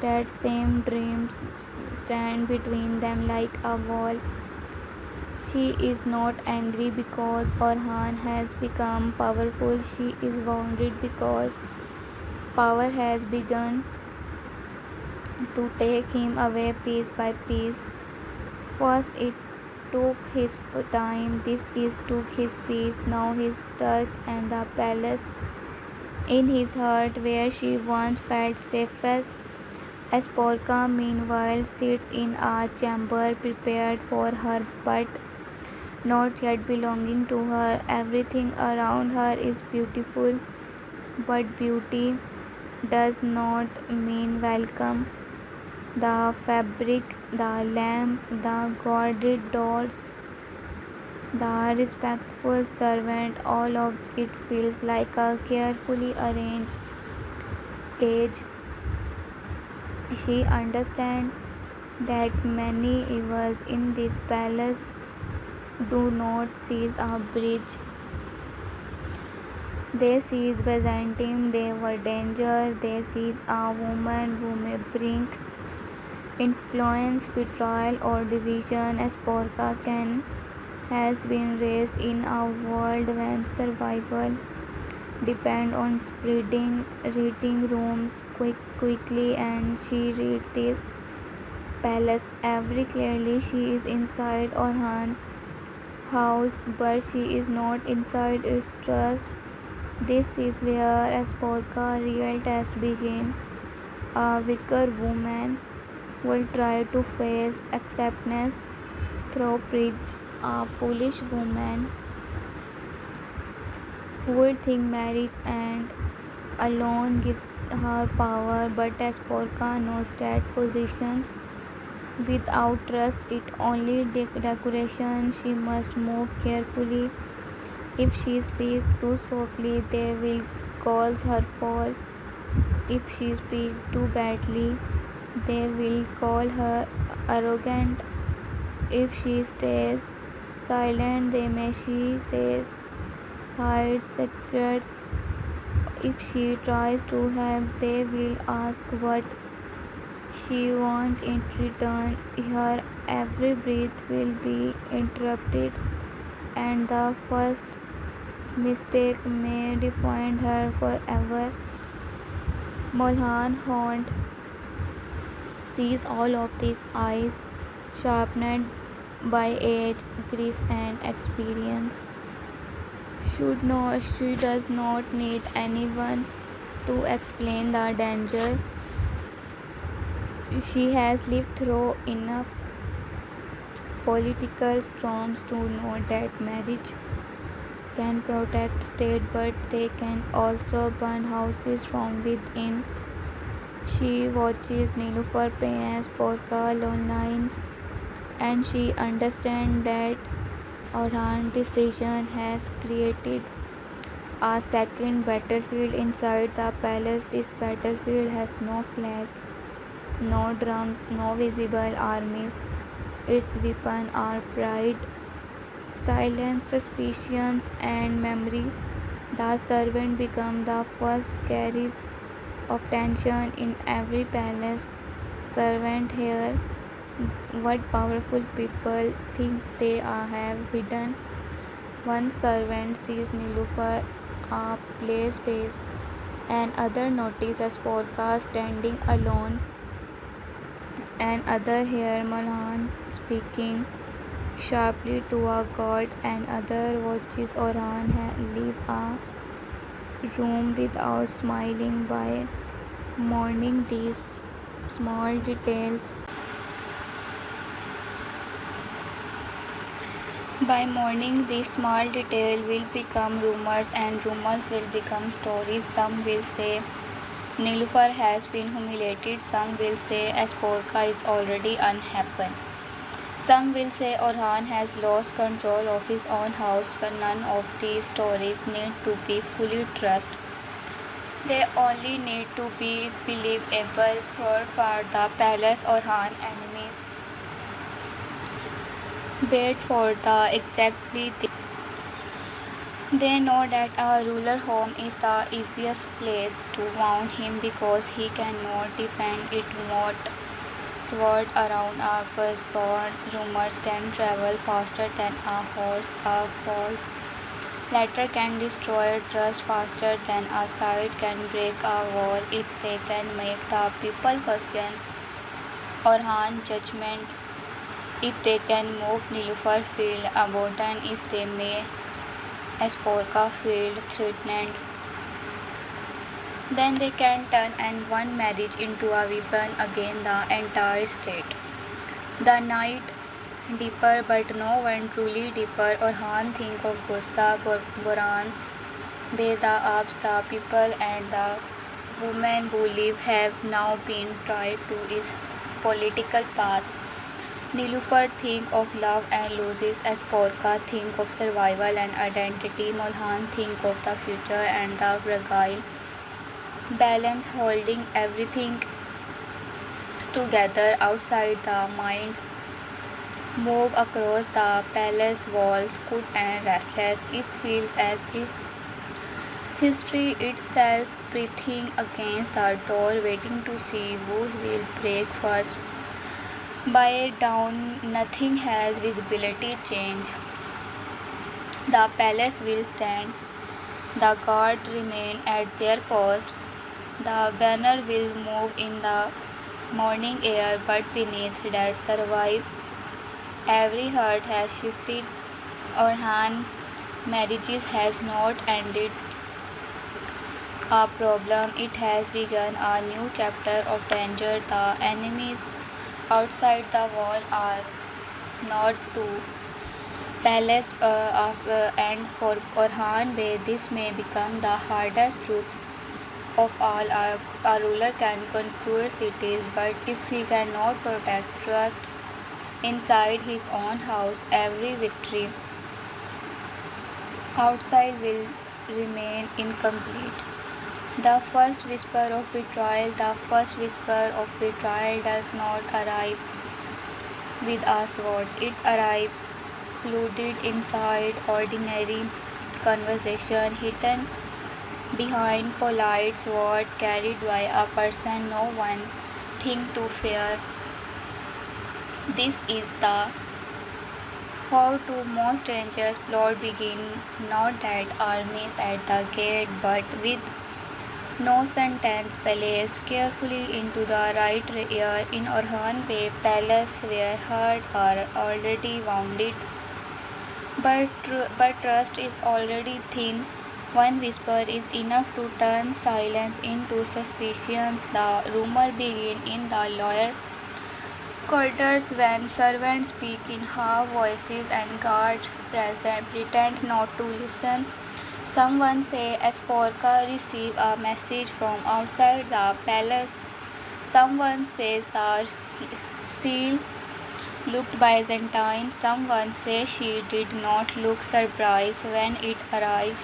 that same dream stands between them like a wall. She is not angry because Orhan has become powerful. She is wounded because power has begun to take him away piece by piece. First it took his time. This is took his peace. Now his dust and the palace in his heart, where she once felt safest. Espora, meanwhile, sits in a chamber prepared for her, but not yet belonging to her. Everything around her is beautiful, but beauty does not mean welcome. The fabric, the lamp, the guarded doors, the respectful servant, all of it feels like a carefully arranged cage. She understands that many evils in this palace do not seize a bridge. They seize Byzantine, they were danger, they seize a woman who may bring influence, betrayal, or division. Espora can has been raised in a world when survival depend on spreading reading rooms quickly, and she reads this palace every clearly. She is inside Orhan house, but she is not inside its trust. This is where Espora real test begin. A weaker woman will try to face acceptance through preach. A foolish woman would think marriage and alone gives her power, but Espora knows that position without trust it only decoration. She must move carefully. If she speaks too softly, they will call her false. If she speaks too badly, they will call her arrogant. If she stays silent, they may she says hide secrets. If she tries to help, they will ask what she wants in return. Her every breath will be interrupted, and the first mistake may define her forever. Mulhan Hunt sees all of these eyes sharpened by age, grief, and experience. She does not need anyone to explain the danger. She has lived through enough political storms to know that marriage can protect state, but they can also burn houses from within. She watches Nilufar Payne's Porka lines, and she understands that Orhan's decision has created a second battlefield inside the palace. This battlefield has no flag, no drums, no visible armies. Its weapons are pride, silence, suspicions, and memory. The servant becomes the first carries of tension in every palace. Servant here what powerful people think they have hidden. One servant sees Nilufar a place face, and other notices Espora standing alone, and other hear Malhan speaking sharply to a god, and other watches Orhan leave a room without smiling. Mourning these small details By morning, these small details will become rumors, and rumors will become stories. Some will say Nilufar has been humiliated. Some will say Espora is already unhappy. Some will say Orhan has lost control of his own house. None of these stories need to be fully trusted. They only need to be believable for the palace. Orhan enemies wait for the exactly this. They know that a ruler home is the easiest place to wound him because he cannot defend it. What sword around a firstborn. Rumors can travel faster than a horse. A false letter can destroy trust faster than a side can break a wall. If they can make the people question Orhan's judgment, If they can move, Nilufar feel abandoned. If they may, Espora feel threatened. Then they can turn and one marriage into a weapon against the entire state. The night deeper, but no one truly deeper. Orhan think of Gursa, Boran, Beda Abs, the people and the women who live have now been tried to his political path. Nilufar think of love and loses. Espora think of survival and identity. Mulhan think of the future and the fragile balance holding everything together outside the mind. Move across the palace walls, good and restless. It feels as if history itself breathing against the door, waiting to see who will break first. By dawn, nothing has visibility change. The palace will stand. The guard remain at their post. The banner will move in the morning air, but beneath that survive, every heart has shifted. Orhan marriages has not ended a problem, it has begun a new chapter of danger. The enemies outside the wall are not too palace and for Orhan Bey this may become the hardest truth of all. A ruler can conquer cities, but if he cannot protect trust inside his own house, every victory outside will remain incomplete. The first whisper of betrayal does not arrive with a sword. It arrives flooded inside ordinary conversation, hidden behind polite word carried by a person no one think to fear. This is the how to most dangerous plot begin, not that armies at the gate, but with no sentence placed carefully into the right ear. In Orhan Bey Palace, where hearts are already wounded, but trust is already thin. One whisper is enough to turn silence into suspicions. The rumor begin in the lower quarters when servants speak in half voices and guards present pretend not to listen. Someone say Espora received a message from outside the palace. Someone says the seal looked Byzantine. Someone says she did not look surprised when it arrives.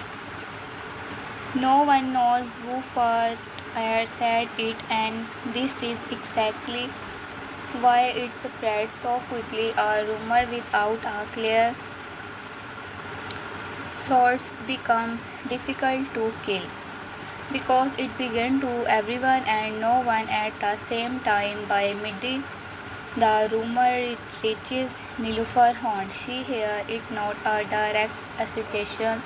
No one knows who first said it, and this is exactly why it spread so quickly. A rumor without a clear source becomes difficult to kill because it began to everyone and no one at the same time. By midday, the rumor reaches Nilufar Haunt. She hears it not a direct accusation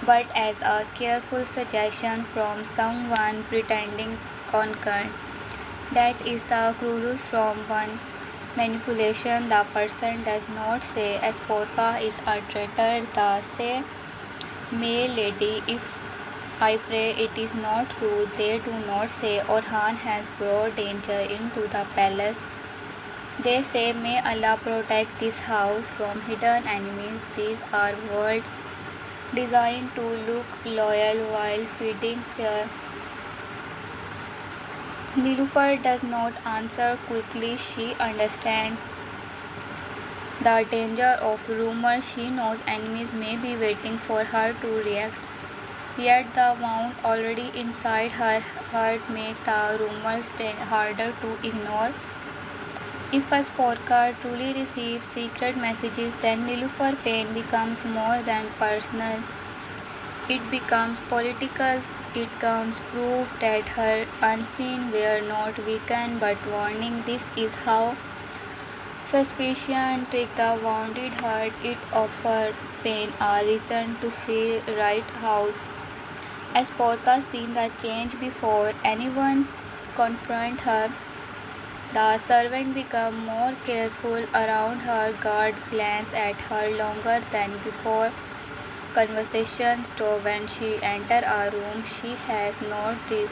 but as a careful suggestion from someone pretending concerned. That is the cruelest from one manipulation. The person does not say Espora is a traitor. They say, "May lady, if I pray it is not true." They do not say Orhan has brought danger into the palace. They say, "May Allah protect this house from hidden enemies." These are words designed to look loyal while feeding fear. Nilufar does not answer quickly. She understands the danger of rumor. She knows enemies may be waiting for her to react. Yet the wound already inside her heart makes the rumors harder to ignore. If a Espora truly receives secret messages, then Nilufar pain becomes more than personal. It becomes political. It becomes proof that her unseen were not weakened but warning. This is how suspicion tricked the wounded heart. It offered pain a reason to feel right house. Espora seen the change before anyone confront her. The servant became more careful around her, guard glanced at her longer than before. Conversation stopped when she entered a room. She has not this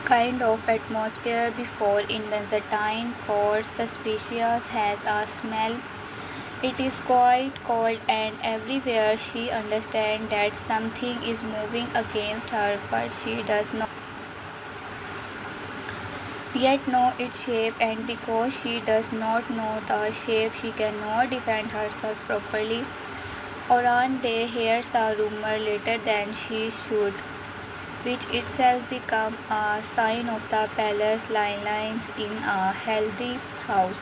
kind of atmosphere before in Byzantine courts. Suspicious has a smell. It is quite cold and everywhere. She understands that something is moving against her, but she does not yet know its shape, and because she does not know the shape, she cannot defend herself properly. Oran Bey hears a rumor later than she should, which itself becomes a sign of the palace lines in a healthy house.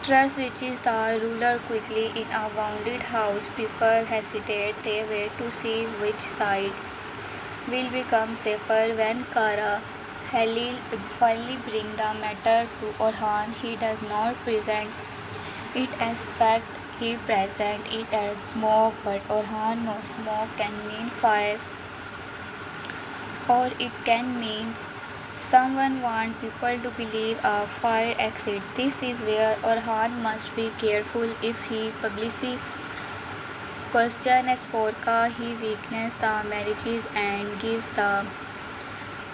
Trust reaches the ruler quickly. In a wounded house, people hesitate. They wait to see which side will become safer. When Kara Halil finally brings the matter to Orhan, he does not present it as fact. He presents it as smoke, but Orhan knows smoke can mean fire, or it can mean someone wants people to believe a fire exit. This is where Orhan must be careful. If he publicly questions Espora, he weakens the marriages and gives the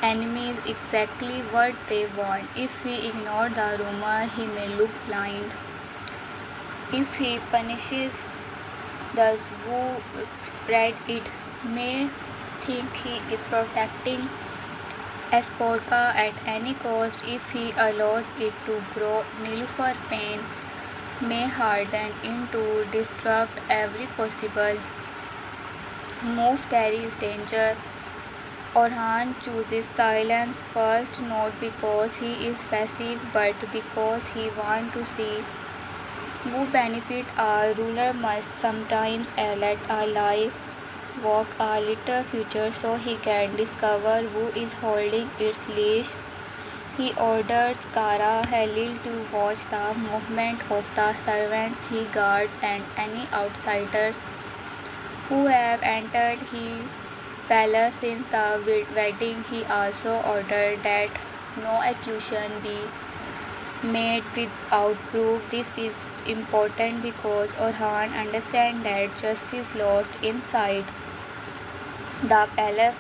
enemies exactly what they want. If he ignores the rumor, he may look blind. If he punishes those who spread it, may think he is protecting Espora at any cost. If he allows it to grow, Nilüfer pain may harden into destruct. Every possible move carries danger. Orhan chooses silence first, not because he is passive, but because he wants to see who benefit. A ruler must sometimes let a lie walk a little future so he can discover who is holding its leash. He orders Kara Halil to watch the movement of the servants he guards and any outsiders who have entered his palace since the wedding. He also ordered that no accusation be made without proof. This is important because Orhan understands that justice lost inside the palace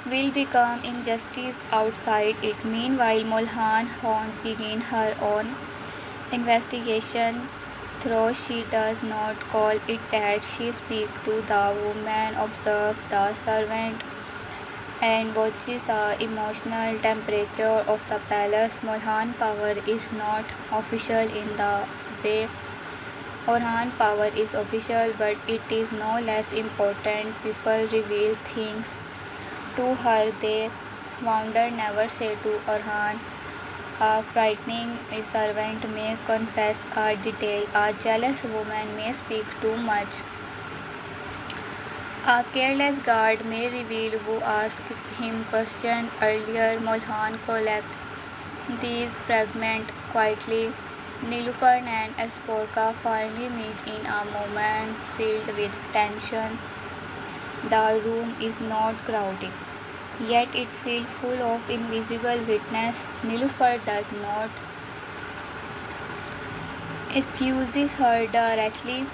will become injustice outside it. Meanwhile, Mulhan won't begin her own investigation, though she does not call it that. She speaks to the woman, observes the servant, and watches the emotional temperature of the palace. Mulhan power is not official in the way Orhan power is official, but it is no less important. People reveal things to her they would never say to Orhan. A frightening servant may confess a detail. A jealous woman may speak too much. A careless guard may reveal who asked him questions earlier. Mulhan collects these fragments quietly. Nilüfer and Espora finally meet in a moment filled with tension. The room is not crowded, yet it feels full of invisible witness. Nilüfer does not accuse her directly.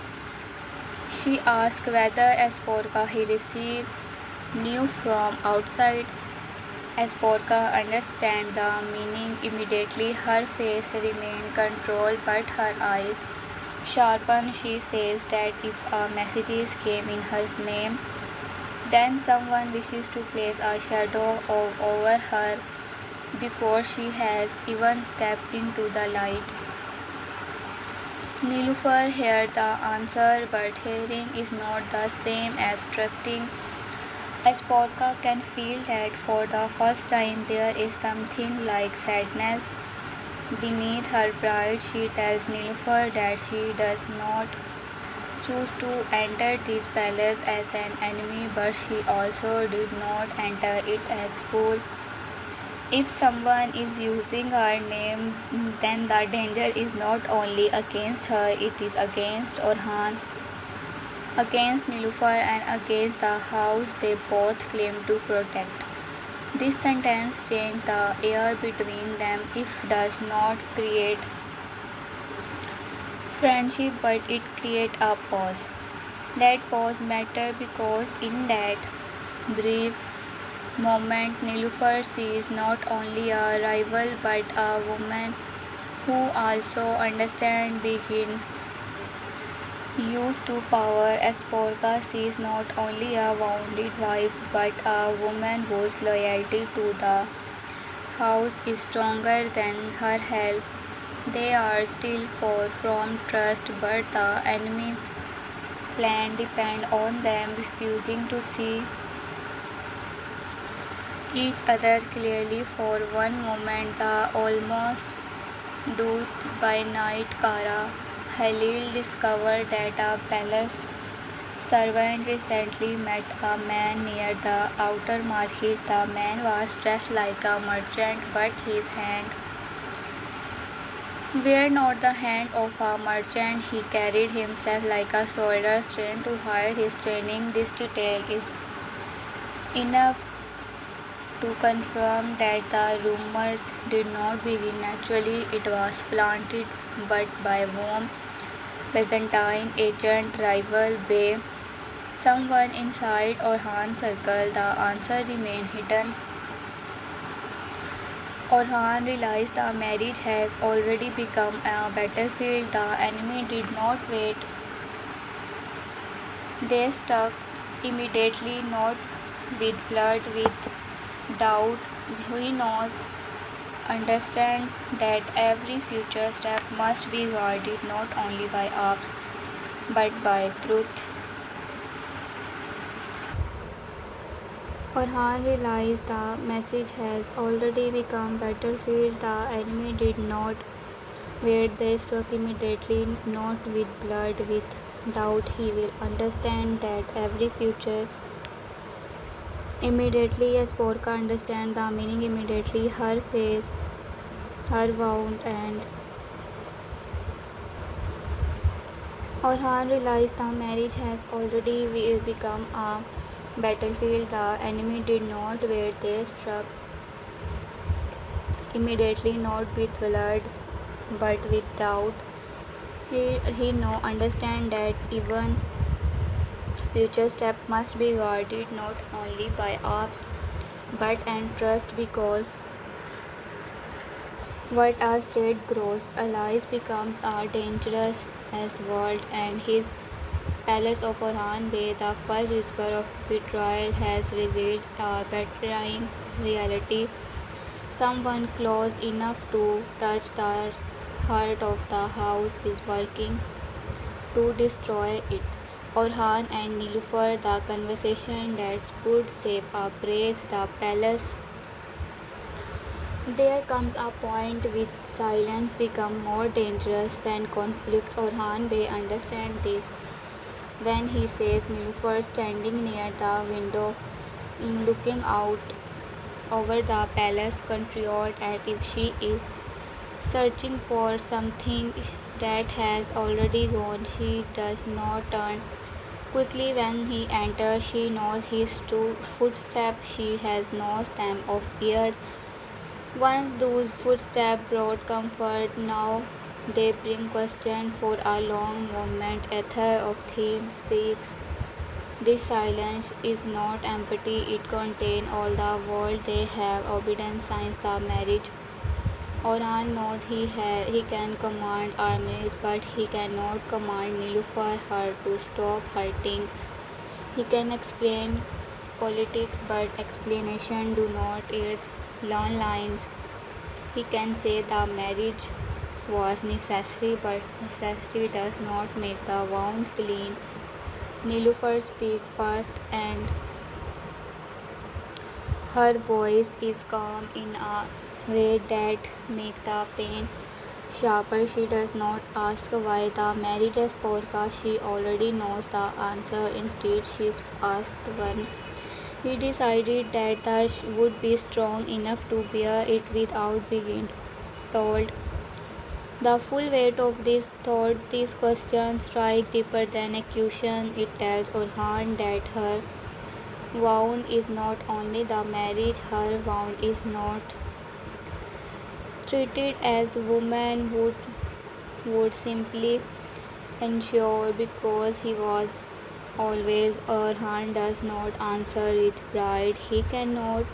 She asks whether Espora he received news from outside. Espora understands the meaning immediately. Her face remains controlled, but her eyes sharpen. She says that if a message came in her name, then someone wishes to place a shadow over her before she has even stepped into the light. Nilüfer hears the answer, but hearing is not the same as trusting. Espora can feel that for the first time there is something like sadness beneath her pride. She tells Nilüfer that she does not choose to enter this palace as an enemy, but she also did not enter it as fool. If someone is using her name, then the danger is not only against her, it is against Orhan, against Nilüfer, and against the house they both claim to protect. This sentence changes the air between them. If does not create friendship but it creates a pause. That pause matters because in that brief moment Nilufar sees not only a rival but a woman who also understands being used to power. Espora sees not only a wounded wife but a woman whose loyalty to the house is stronger than her help. They are still far from trust, but the enemy plan depend on them refusing to see each other clearly for one moment. The almost doomed by night Kara Halil discovered that a palace servant recently met a man near the outer market. The man was dressed like a merchant, but his hand were not the hand of a merchant. He carried himself like a soldier trained to hide his training. This detail is enough to confirm that the rumors did not begin naturally. It was planted but by warm Byzantine agent rival Bay. Someone inside Orhan's circle. The answer remained hidden. Orhan realized the marriage has already become a battlefield. The enemy did not wait. They struck immediately, not with blood, with doubt. He knows, understand that every future step must be guarded not only by ops but by truth. Orhan realized the message has already become battlefield. The enemy did not wait, they struck immediately, not with blood, with doubt. He will understand that every future immediately. As Porca understand the meaning immediately, her face, her wound, and Orhan realized the marriage has already become a battlefield. The enemy did not wait, they struck immediately, not with blood but with doubt. He now understand that even future step must be guarded not only by ops but and trust, because what a state grows, allies becomes a dangerous as world. And his palace of Orhan Bey, the first whisper of betrayal, has revealed a betraying reality. Someone close enough to touch the heart of the house is working to destroy it. Orhan and Nilufar, the conversation that could save or break the palace. There comes a point with silence become more dangerous than conflict. Orhan Bey understands this when he says Nilufar standing near the window, looking out over the palace courtyard as if she is searching for something that has already gone. She does not turn quickly when he enters. She knows his two footsteps. She has known them of years. Once those footsteps brought comfort, now they bring question. For a long moment. Ether of theme speaks. This silence is not empty, it contains all the world they have obedient since the marriage. Orhan knows he can command armies, but he cannot command Nilufar her to stop hurting. He can explain politics, but explanation do not erase long lines. He can say the marriage was necessary, but necessity does not make the wound clean. Nilufar speaks first, and her voice is calm in a way that makes the pain sharper. She does not ask why the marriage is Porca. She already knows the answer. Instead, she asked when he decided that the would be strong enough to bear it without being told. The full weight of this thought, this question strikes deeper than accusation. It tells Orhan that her wound is not only the marriage, her wound is not treated as woman would simply ensure because he was always Orhan does not answer with pride. He cannot.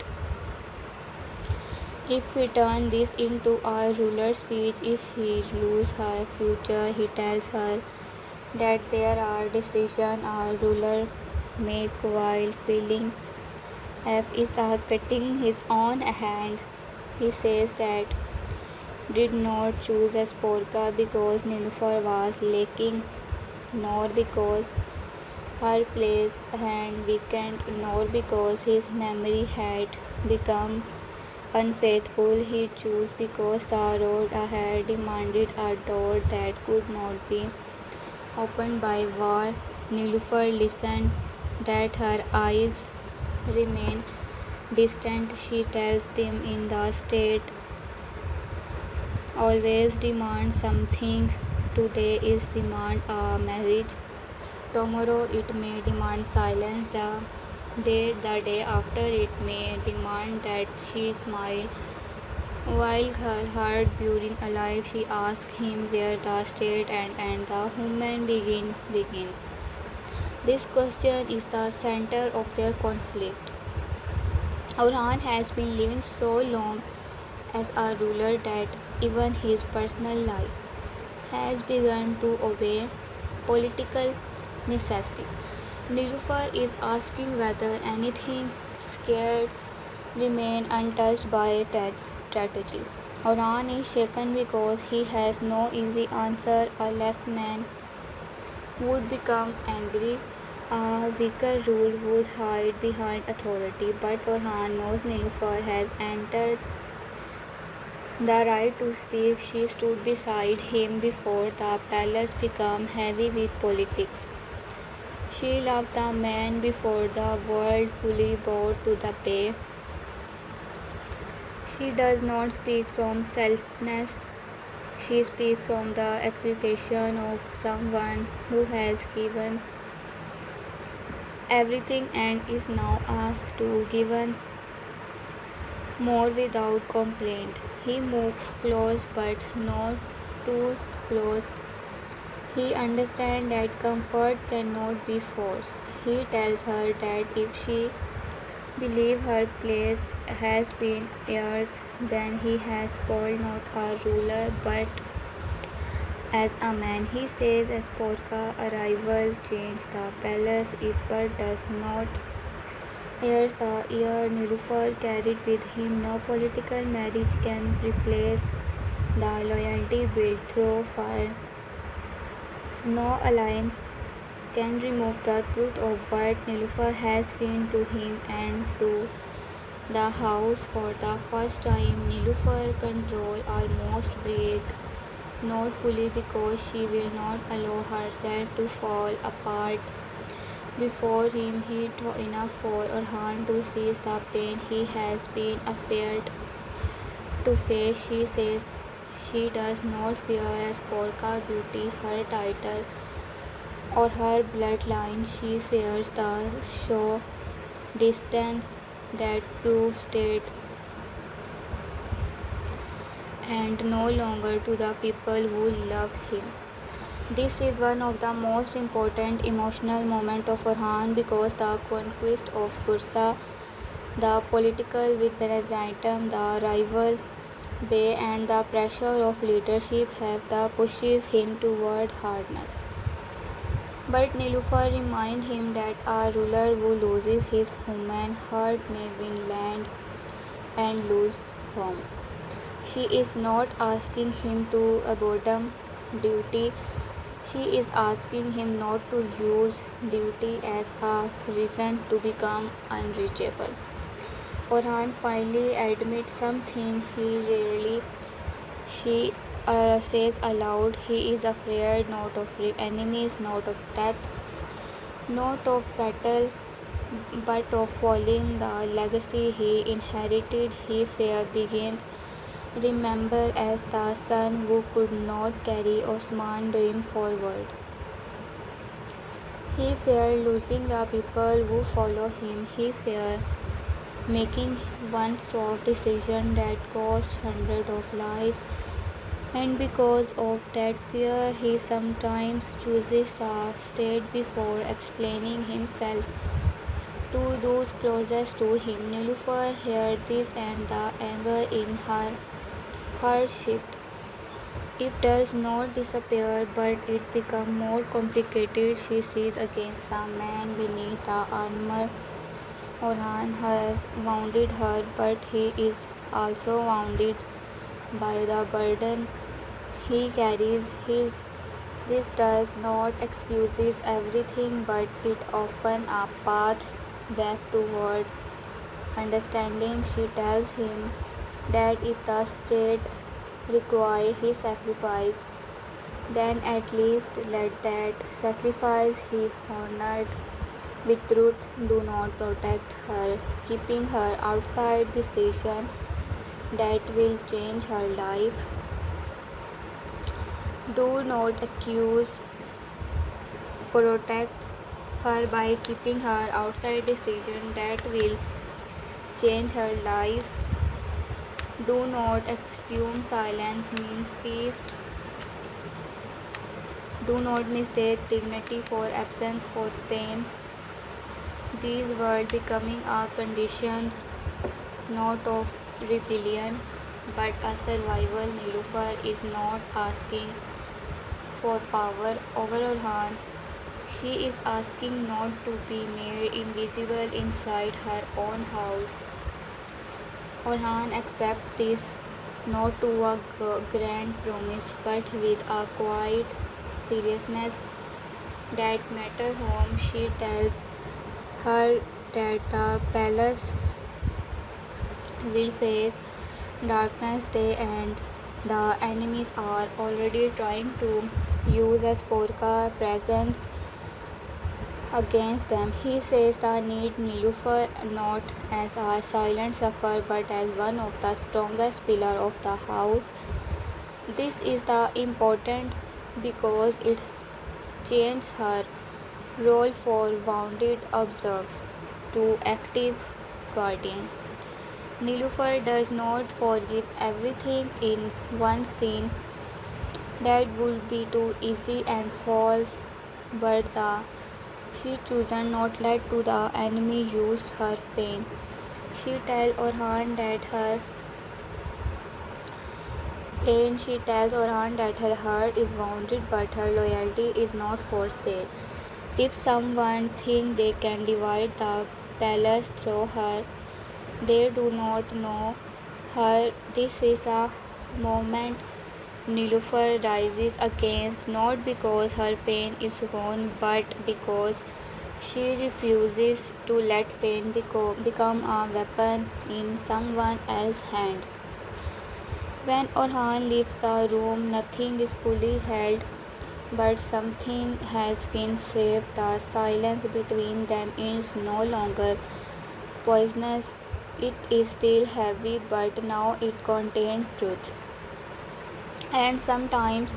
If we turn this into a ruler speech, if he lose her future, he tells her that there are decisions a ruler make while feeling F is cutting his own hand. He says that did not choose Espora because Nilufar was lacking, nor because her place had weakened, nor because his memory had become unfaithful. He chose because the road ahead demanded a door that could not be opened by war. Nilufar listened, that her eyes remain distant. She tells them in the state always demand something. Today is demand a marriage. Tomorrow it may demand silence. The day after it may demand that she smile. While her heart being alive, she asks him where the state and the human begins. This question is the center of their conflict. Orhan has been living so long as a ruler that even his personal life has begun to obey political necessity. Nilufar is asking whether anything scared remain untouched by strategy. Orhan is shaken because he has no easy answer. A less man would become angry. A weaker rule would hide behind authority. But Orhan knows Nilufar has entered the right to speak. She stood beside him before the palace became heavy with politics. She loved the man before the world fully bowed to the pay. She does not speak from selfness. She speaks from the execution of someone who has given everything and is now asked to give more without complaint. He moves close but not too close. He understands that comfort cannot be forced. He tells her that if she believes her place has been yours, then he has called not a ruler but as a man. He says Espora arrival changed the palace, if but does not years the year Nilufar carried with him. No political marriage can replace the loyalty built through fire. No alliance can remove the truth of what Nilufar has been to him and to the house. For the first time, Nilufar control almost break, not fully because she will not allow herself to fall apart before him. He taught enough for Orhan to seize the pain he has been afraid to face. She says she does not fear Espora beauty, her title, or her bloodline. She fears the show distance that proves state and no longer to the people who love him. This is one of the most important emotional moments of Orhan because the conquest of Bursa, the political with Benazaitum, the rival Bay and the pressure of leadership have the pushes him toward hardness. But Nilufar reminds him that a ruler who loses his human heart may win land and lose home. She is not asking him to abandon duty. She is asking him not to use duty as a reason to become unreachable. Orhan finally admits something he rarely she says aloud. He is afraid not of enemies, not of death, not of battle, but of falling. The legacy he inherited, he fear begins. Remember as the son who could not carry Osman's dream forward. He feared losing the people who follow him. He feared making one soft decision that cost hundreds of lives. And because of that fear, he sometimes chooses a state before explaining himself to those closest to him. Nilufer heard this and the anger in her heart shift. It does not disappear, but it becomes more complicated. She sees against the man beneath the armor. Orhan has wounded her, but he is also wounded by the burden he carries. This does not excuse everything, but it opens a path back toward understanding. She tells him that if the state requires his sacrifice, then at least let that sacrifice he honored with truth. Do not protect her, keeping her outside the station that will change her life. Do not accuse, protect her by keeping her outside decision that will change her life. Do not assume silence means peace. Do not mistake dignity for absence for pain. These words becoming a condition not of rebellion but a survival. Nilufer is not asking for power over Orhan. She is asking not to be made invisible inside her own house. Orhan accepts this not to a grand promise but with a quiet seriousness that matter home. She tells her that the palace will face darkness day and the enemies are already trying to use Espora's presence against them. He says the need Nilufer not as a silent sufferer but as one of the strongest pillars of the house. This is the important because it changes her role for wounded observer to active guardian. Nilufer does not forgive everything in one scene. That would be too easy and false, but she chooses not let to the enemy used her pain. She tells Orhan that her heart is wounded but her loyalty is not for sale. If someone thinks they can divide the palace through her, they do not know her. This is a moment Nilufer rises against, not because her pain is gone, but because she refuses to let pain become a weapon in someone else's hand. When Orhan leaves the room, nothing is fully held, but something has been saved. The silence between them is no longer poisonous. It is still heavy, but now it contains truth. And sometimes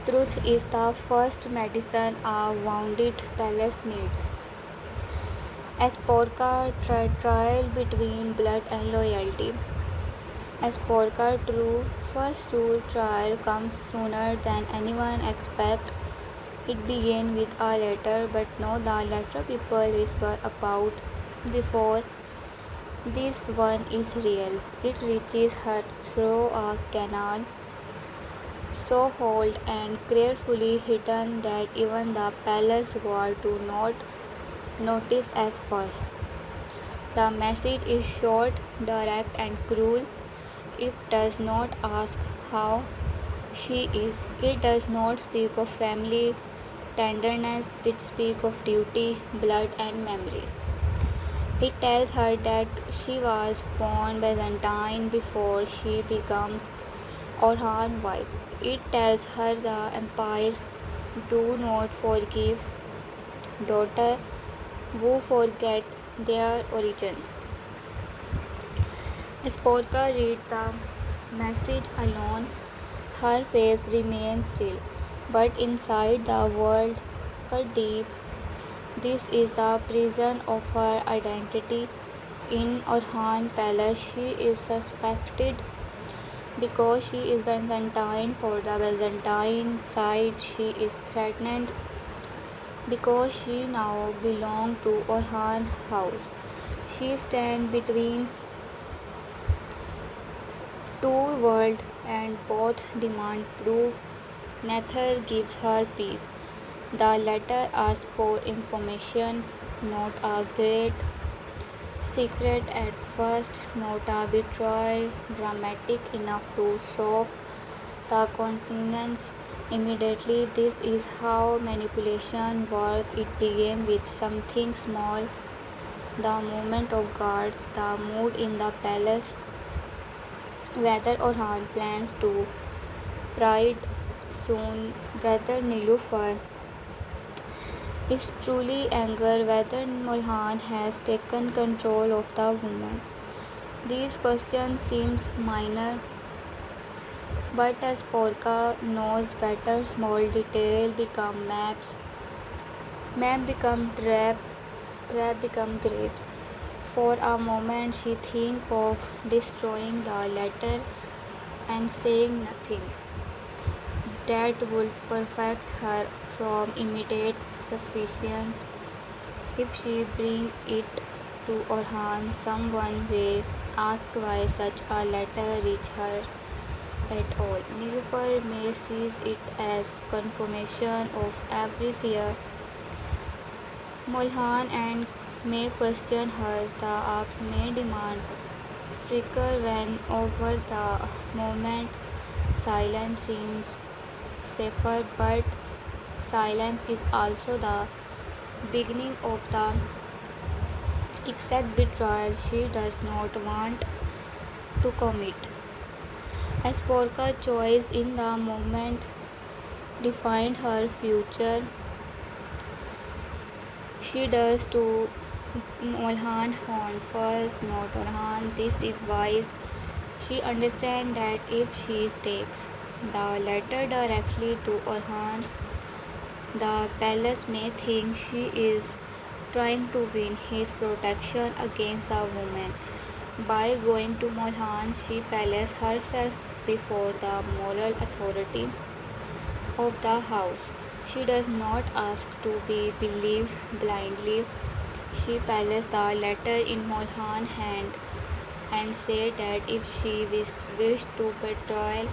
truth is the first medicine a wounded palace needs. Espora trial between blood and loyalty. Espora first true trial comes sooner than anyone expects. It began with a letter, but now the letter people whisper about before this one is real. It reaches her through a canal so old and carefully hidden that even the palace guard do not notice at first. The message is short, direct, and cruel. It does not ask how she is. It does not speak of family tenderness. It speaks of duty, blood, and memory. It tells her that she was born Byzantine before she becomes Orhan's wife. It tells her the empire do not forgive daughter who forget their origin. Espora reads the message alone. Her face remains still, but inside the world cut deep. This is the prison of her identity. In Orhan Palace, she is suspected because she is Byzantine. For the Byzantine side, she is threatened because she now belongs to Orhan house. She stands between two worlds and both demand proof. Neither gives her peace. The latter asks for information, not a great secret at first, not a betrayal dramatic enough to shock the conscience immediately. This is how manipulation works. It begins with something small, the movement of guards, the mood in the palace, whether Orhan plans to pride soon, whether Nilufar is truly angry, whether Mulhan has taken control of the woman. These questions seem minor, but as Porca knows better, small details become maps, map become trap, trap become grapes. For a moment she thinks of destroying the letter and saying nothing. That would protect her from immediate suspicions. If she brings it to Orhan, someone may ask why such a letter reached her at all. Nilufar may seize it as confirmation of every fear Mulhan and may question her. The apes may demand stricter when over the moment silence seems safer, but silence is also the beginning of the exact betrayal she does not want to commit. As Porca's choice in the moment defined her future, she does to Mulhan Horn first, not Orhan. This is wise. She understands that if she takes the letter directly to Orhan, the palace may think she is trying to win his protection against the woman. By going to Mulhan, she places herself before the moral authority of the house. She does not ask to be believed blindly. She places the letter in Mulhan's hand and said that if she wished to betray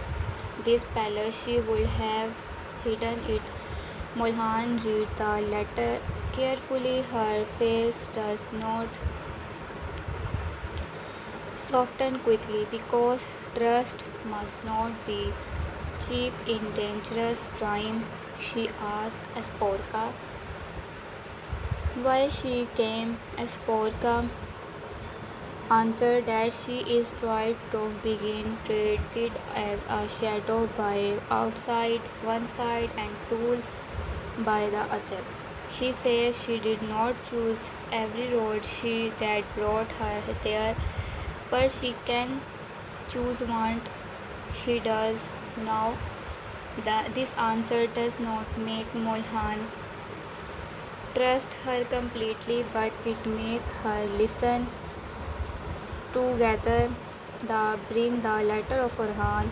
this palace, she would have hidden it. Mulhan read the letter carefully. Her face does not soften quickly because trust must not be cheap in dangerous time. She asked Espora why she came. Espora answered that she is tried to begin treated as a shadow by outside one side and tool by the other. She says she did not choose every road that brought her there, but she can choose one. She does now. This answer does not make Mulhan trust her completely, but it makes her listen. Together, the bring the letter of Orhan.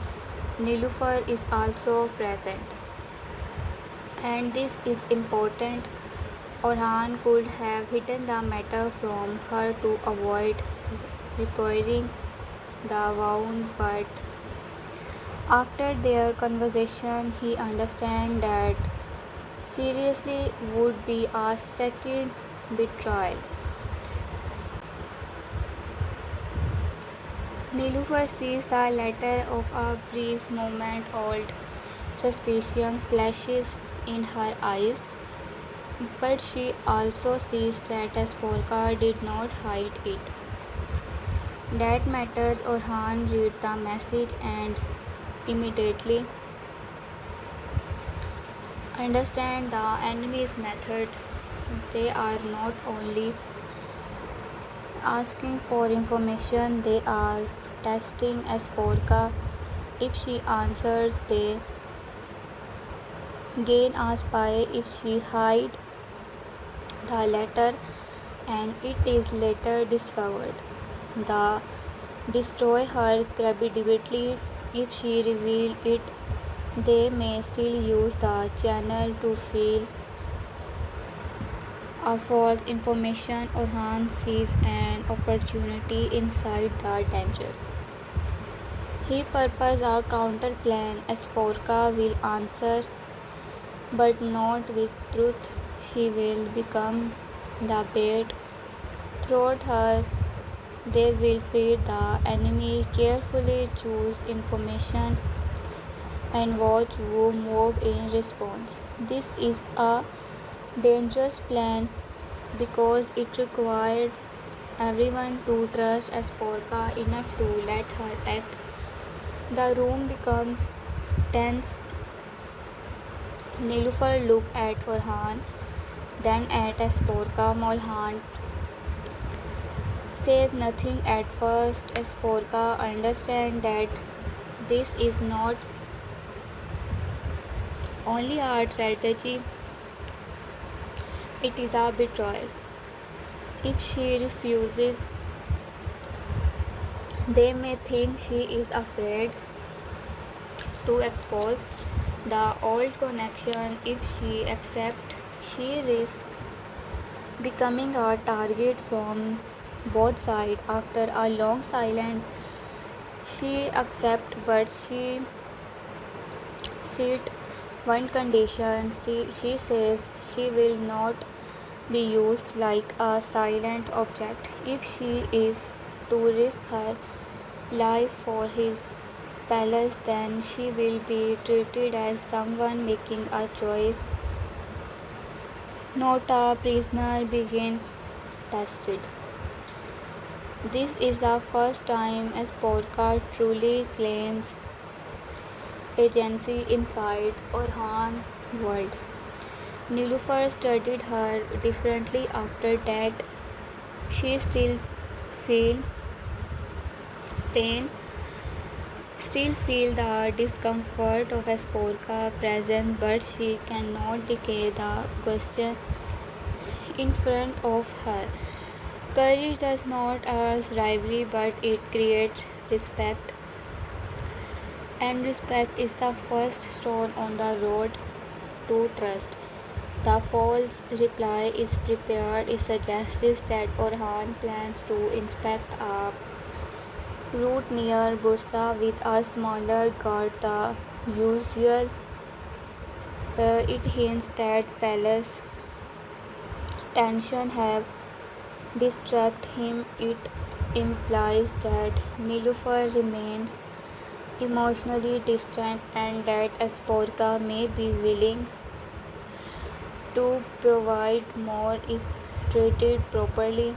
Nilufar is also present, and this is important. Orhan could have hidden the matter from her to avoid repairing the wound, but after their conversation, he understands that seriously would be a second betrayal. Nilufar sees the letter of a brief moment. Old suspicion flashes in her eyes, but she also sees that Espora did not hide it. That matters. Orhan read the message and immediately understand the enemy's method. They are not only asking for information, they are testing Espora. If she answers, they gain a spy. If she hides, the letter, and it is later discovered the destroy her credibility. If she reveals it, they may still use the channel to feel a false information. Orhan sees an opportunity inside the danger. He purposes a counter plan. Esporka will answer, but not with truth. She will become the bait. Through her, they will feed the enemy, carefully choose information, and watch who move in response. This is a dangerous plan because it required everyone to trust Esporka enough to let her act. The room becomes tense. Nilüfer looked at Orhan, then at Esporka. Molhan says nothing at first. Esporka understands that this is not only a strategy, it is a betrayal. If she refuses, they may think she is afraid to expose the old connection. If she accepts, she risks becoming a target from both sides. After a long silence, she accepts, but she set one condition. She says she will not be used like a silent object. If she is to risk her life for his palace, then she will be treated as someone making a choice, not a prisoner being tested. This is the first time Esporka truly claims agency inside Orhan world. Nilüfer studied her differently after that. She still feel pain, still feel the discomfort of Esporka presence, but she cannot decay the question in front of her. Courage does not arouse rivalry, but it creates respect, and respect is the first stone on the road to trust. The false reply is prepared. It suggests that Orhan plans to inspect a route near Bursa with a smaller guard than usual. It hints that palace tension have distracted him. It implies that Nilüfer remains emotionally distant and that Esporka may be willing to provide more if treated properly.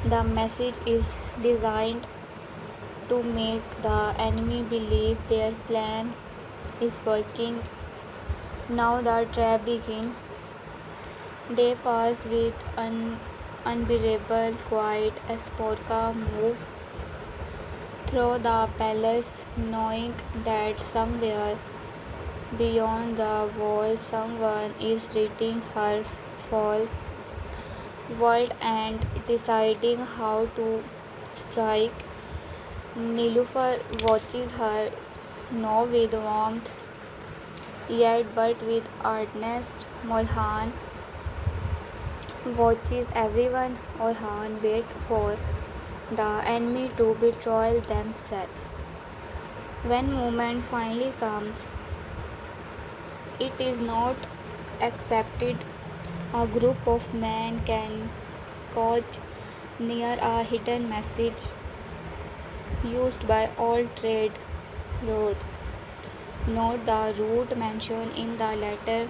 The message is designed to make the enemy believe their plan is working. Now the trap begins. They pass with unbearable quiet. Esporka moves through the palace, knowing that somewhere beyond the wall someone is reading her false world and deciding how to strike. Nilüfer watches her, not with warmth yet but with earnest. Molhan watches everyone. Orhan waits for the enemy to betray themselves. When moment finally comes, it is not accepted. A group of men can couch near a hidden message used by all trade routes. Note the route mentioned in the letter.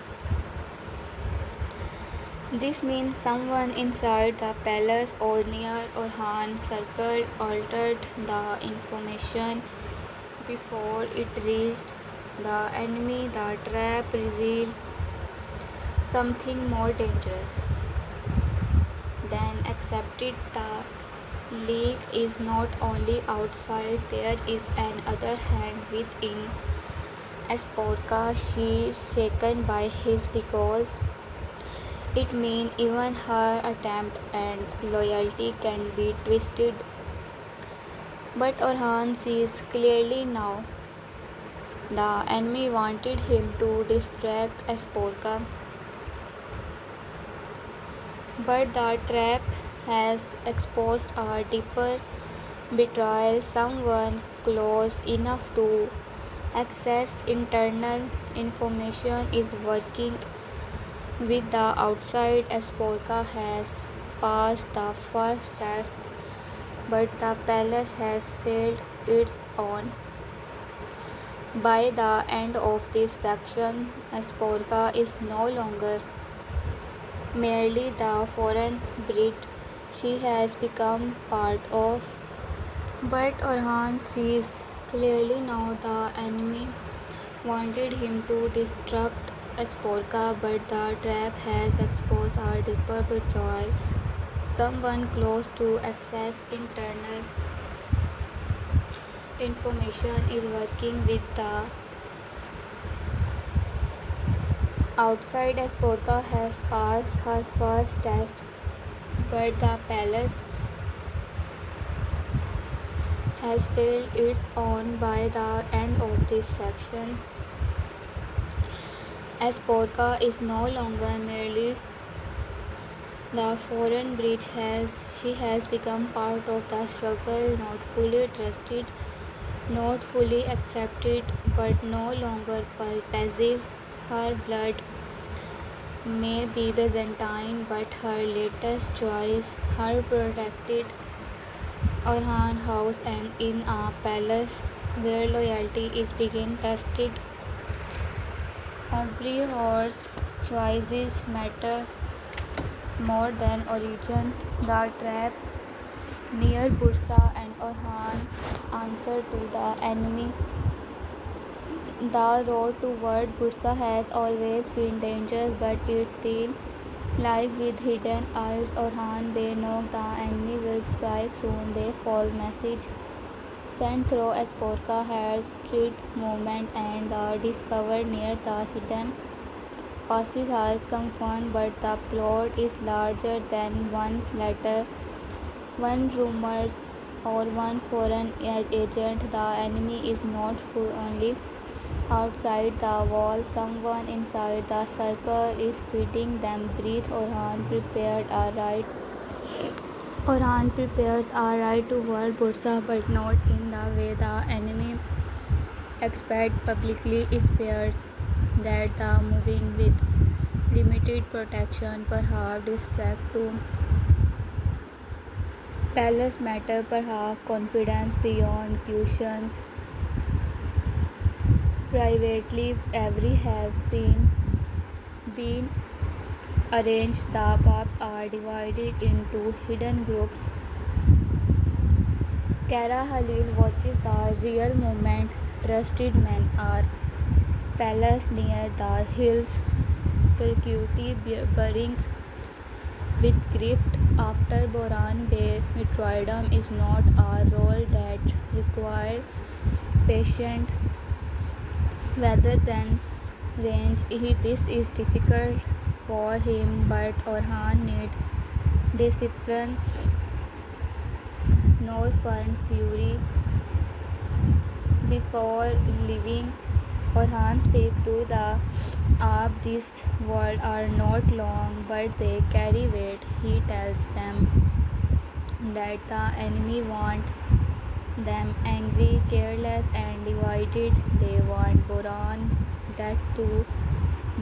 This means someone inside the palace or near Orhan circle altered the information before it reached the enemy. The trap revealed something more dangerous than accepted. The leak is not only outside, there is another hand within. Esporka, she is shaken by his because It means even her attempt and loyalty can be twisted. But Orhan sees clearly now. The enemy wanted him to distract Esporka, but the trap has exposed a deeper betrayal. Someone close enough to access internal information is working with the outside. Esporka has passed the first test, but the palace has failed its own. By the end of this section, Esporka is no longer merely the foreign breed she has become part of. But Orhan sees clearly now. The enemy wanted him to destruct Esporka, but the trap has exposed a deeper betrayal. Someone close to access internal information is working with the outside. Esporka has passed her first test, but the palace has failed its own. By the end of this section, Esporka is no longer merely the foreign breed. She has become part of the struggle, not fully trusted, not fully accepted, but no longer passive. Her blood may be Byzantine, but her latest choice, her protected Orhan house, and in a palace where loyalty is being tested. Every horse choices matter more than origin. The trap near Bursa and Orhan answer to the enemy. The road toward Bursa has always been dangerous, but it's been live with hidden eyes. Orhan Benok, the enemy will strike soon. They fall message sent through Esporka has street movement and the discovered near the hidden passes has confirmed, but the plot is larger than one letter, one rumors, or one foreign agent. The enemy is not only outside the wall, someone inside the circle is feeding them breath. Orhan prepares a ride toward Bursa, but not in the way the enemy expect. Publicly it fears that the moving with limited protection, perhaps respect to palace matter, perhaps confidence beyond questions. Privately, every have seen been arranged. The paths are divided into hidden groups. Kara Halil watches the real movement. Trusted men are palace near the hills. Percuti burying with grift after Boran Bay. Mitroidum is not a role that requires patience rather than range. This is difficult for him, but Orhan need discipline, nor firm fury. Before leaving, Orhan speaks to the Aab. These words are not long, but they carry weight. He tells them that the enemy want them angry, careless, and divided. They want Boran that to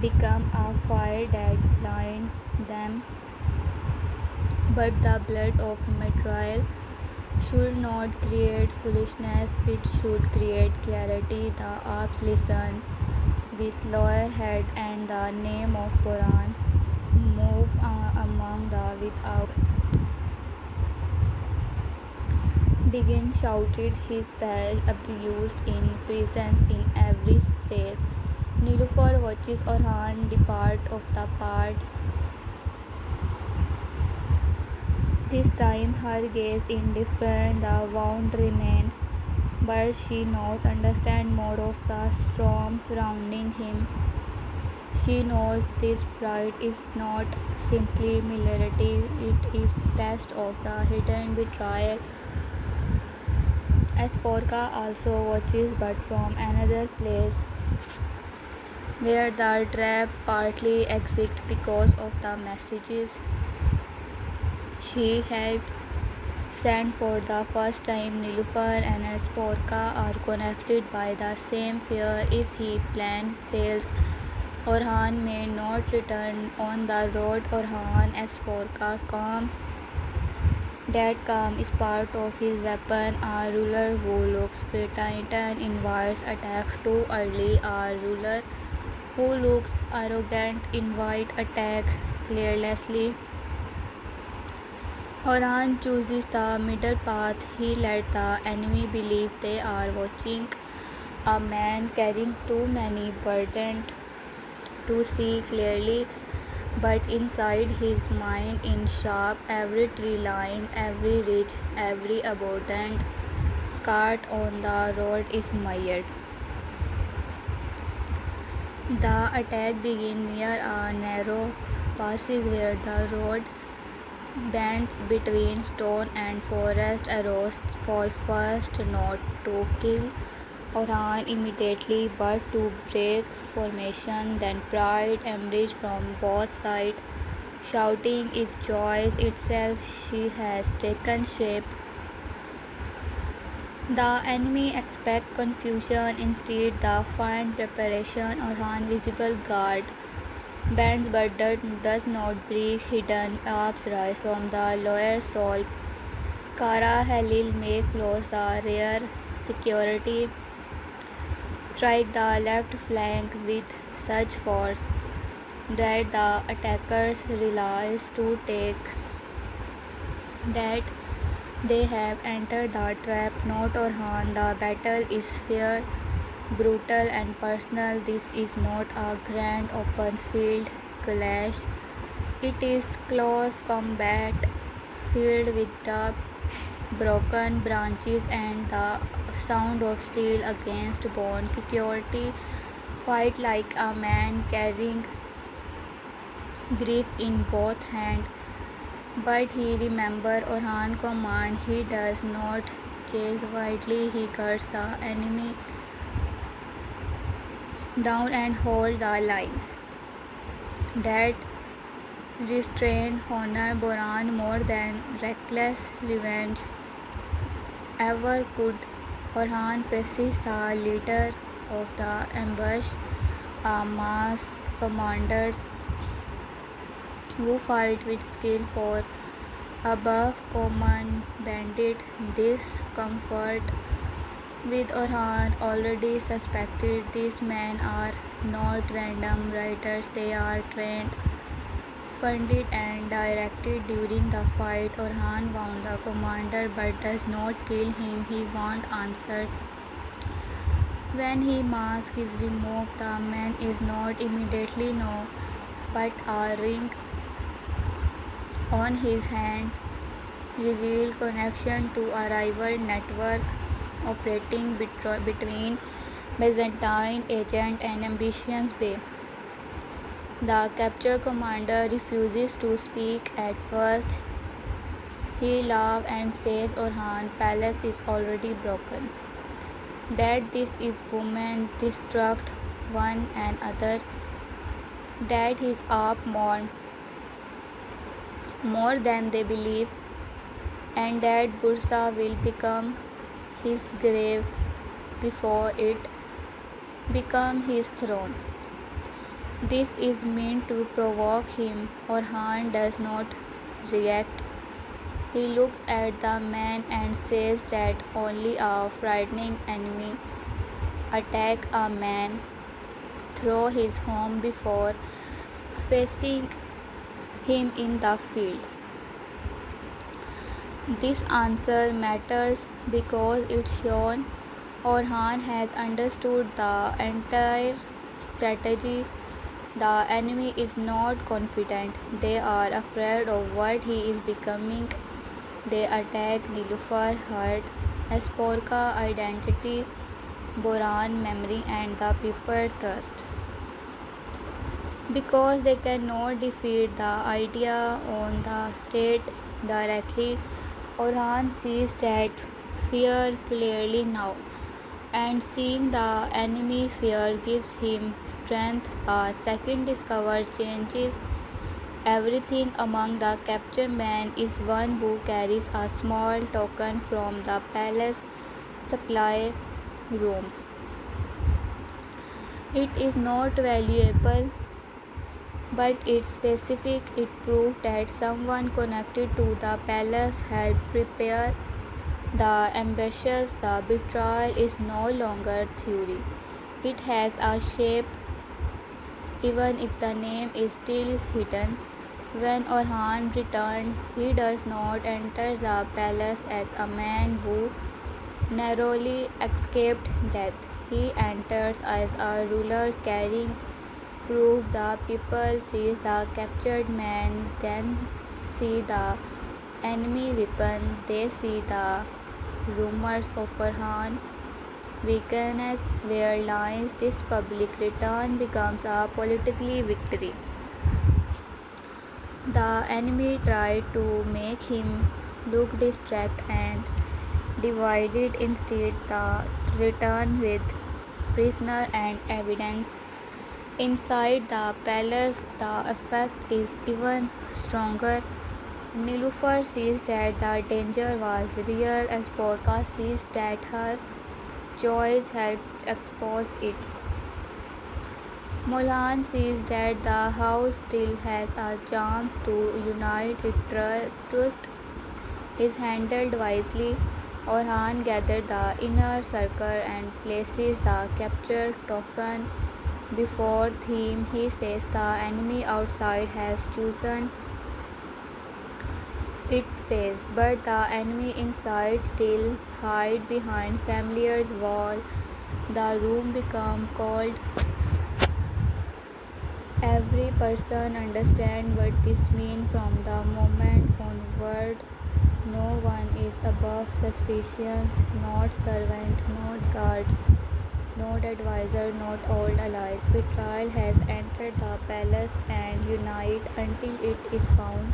become a fire that blinds them. But the blood of betrayal should not create foolishness, it should create clarity. The Alps listen with lower head, and the name of Boran move among the without. Begin shouted his bell, abused in presence in every space. Nilufar watches Orhan depart of the part. This time her gaze indifferent, the wound remained, but she knows understand more of the storm surrounding him. She knows this pride is not simply militarity, it is test of the hidden betrayal. Esporca also watches but from another place where the trap partly exists because of the messages she helped send for the first time. Nilufar and Esporca are connected by the same fear. If his plan fails, Orhan may not return on the road. Orhan Esporca calm. That calm is part of his weapon. A ruler who looks frightened invites attack too early. A ruler who looks arrogant invites attack carelessly. Orhan chooses the middle path. He lets the enemy believe they are watching. A man carrying too many burdens to see clearly, but inside his mind in sharp, every tree line, every ridge, every abandoned cart on the road is mired. The attack begins near a narrow passage where the road bends between stone and forest. Arrows fall first, not to kill Orhan immediately, but to break formation. Then pride emerges from both sides, shouting if joy itself she has taken shape. The enemy expect confusion, instead they find preparation. Orhan visible guard bends but does not break. Hidden orbs rise from the lower slope. Kara Halil may close the rear security, strike the left flank with such force that the attackers realize to take that they have entered the trap. Not Orhan. The battle is fair, brutal and personal. This is not a grand open field clash. It is close combat filled with the broken branches and the sound of steel against bone. Security fight like a man carrying grief in both hands. But he remembers Orhan's command. He does not chase wildly. He cuts the enemy down and holds the lines. That restrained honor Boran more than reckless revenge ever could. Orhan faces the leader of the ambush, a masked commanders who fight with skill for above common bandit. This comfort with Orhan already suspected these men are not random riders, they are trained, funded and directed during the fight. Orhan wounds the commander but does not kill him, he wants answers. When his mask is removed, the man is not immediately known, but a ring on his hand reveals connection to a rival network operating between Byzantine agent and ambitious Bey. The captured commander refuses to speak at first. He laughs and says Orhan's palace is already broken, that this is women destruct one another, that his up more than they believe, and that Bursa will become his grave before it become his throne. This is meant to provoke him. Orhan does not react. He looks at the man and says that only a frightening enemy attack a man through his home before facing him in the field. This answer matters because it shows Orhan has understood the entire strategy. The enemy is not confident, they are afraid of what he is becoming. They attack Nilufar, hurt Esporca identity, Boran memory and the people trust. because they cannot defeat the idea on the state directly. Orhan sees that fear clearly now, and seeing the enemy fear gives him strength. A second discover changes everything. Among the captured men is one who carries a small token from the palace supply rooms. It is not valuable, but it's specific. It proved that someone connected to the palace helped prepare the ambushes. The betrayal is no longer theory. It has a shape, even if the name is still hidden. When Orhan returned, he does not enter the palace as a man who narrowly escaped death. He enters as a ruler carrying proof. The people see the captured man, then see the enemy weapon. They see the rumors of Farhan weakness where lies. This public return becomes a political victory. The enemy tried to make him look distracted and divided. Instead, the return with prisoner and evidence. Inside the palace, the effect is even stronger. Nilufar sees that the danger was real. Espora sees that her choice helped expose it. Mulhan sees that the house still has a chance to unite. Its trust is handled wisely. Orhan gathers the inner circle and places the captured token before him. He says the enemy outside has chosen its face, but the enemy inside still hides behind familiar wall. The room becomes cold. Every person understands what this means from the moment onward. No one is above suspicion, not servant, not guard, not advisor, not old allies. Betrayal has entered the palace and unite until it is found.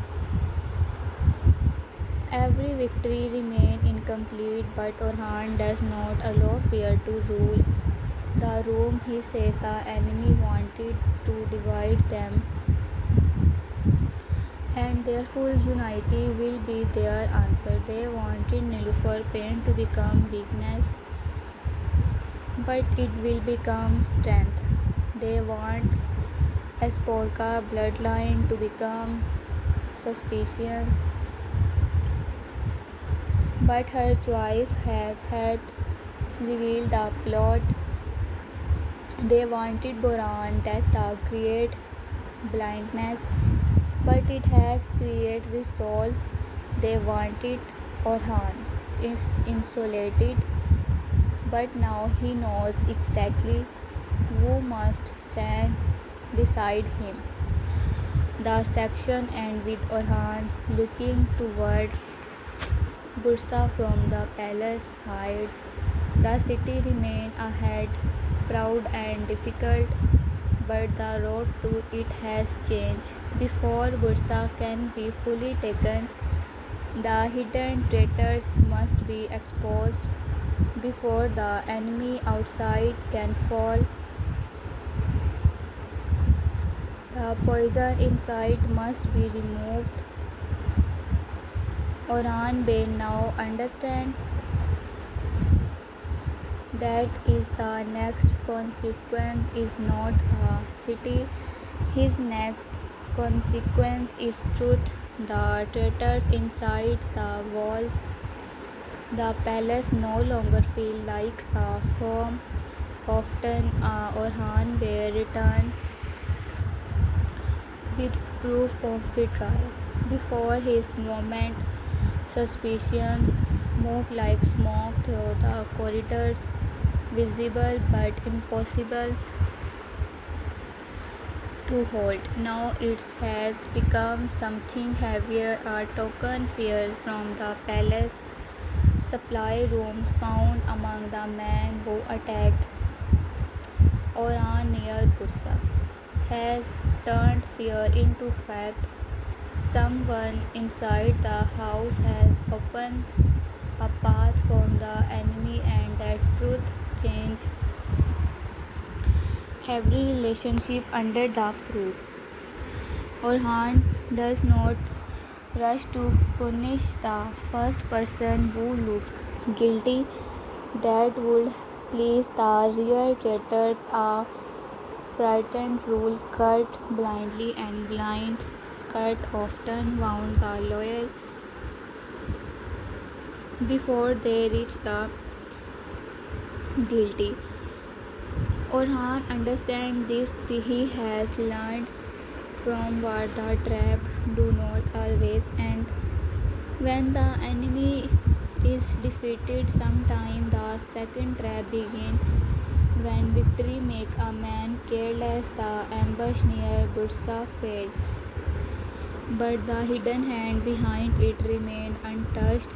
Every victory remains incomplete, but Orhan does not allow fear to rule the room. He says the enemy wanted to divide them, and their full unity will be their answer. They wanted Nilufar pain to become weakness, but it will become strength. They want Espora bloodline to become suspicious, but her choice has helped reveal the plot. They wanted Boran death to create blindness, but it has created resolve. They wanted Orhan is insulated, but now he knows exactly who must stand beside him. The section ends with Orhan looking toward Bursa from the palace heights. The city remains ahead, proud and difficult, but the road to it has changed. Before Bursa can be fully taken, the hidden traitors must be exposed. Before the enemy outside can fall, the poison inside must be removed. Orhan Bey now understands that is the next consequence is not a city. His next consequence is truth. The traitors inside the walls, the palace no longer feel like a home. Often Orhan Bey return with proof of betrayal. Before his moment, suspicions move like smoke through the corridors, visible but impossible to hold. Now it has become something heavier, a token fear from the palace supply rooms found among the men who attacked Oran near Bursa. has turned fear into fact. Someone inside the house has opened a path from the enemy, and that truth changed every relationship under the proof. Orhan does not rush to punish the first person who looks guilty. That would please the real traitors. A frightened rule cut blindly, and blind cut often wound the loyal before they reach the guilty. Orhan understands this. He has learned from what the trap do not always end. When the enemy is defeated, sometime the second trap begins. When victory make a man careless, the ambush near Bursa failed. But the hidden hand behind it remained untouched.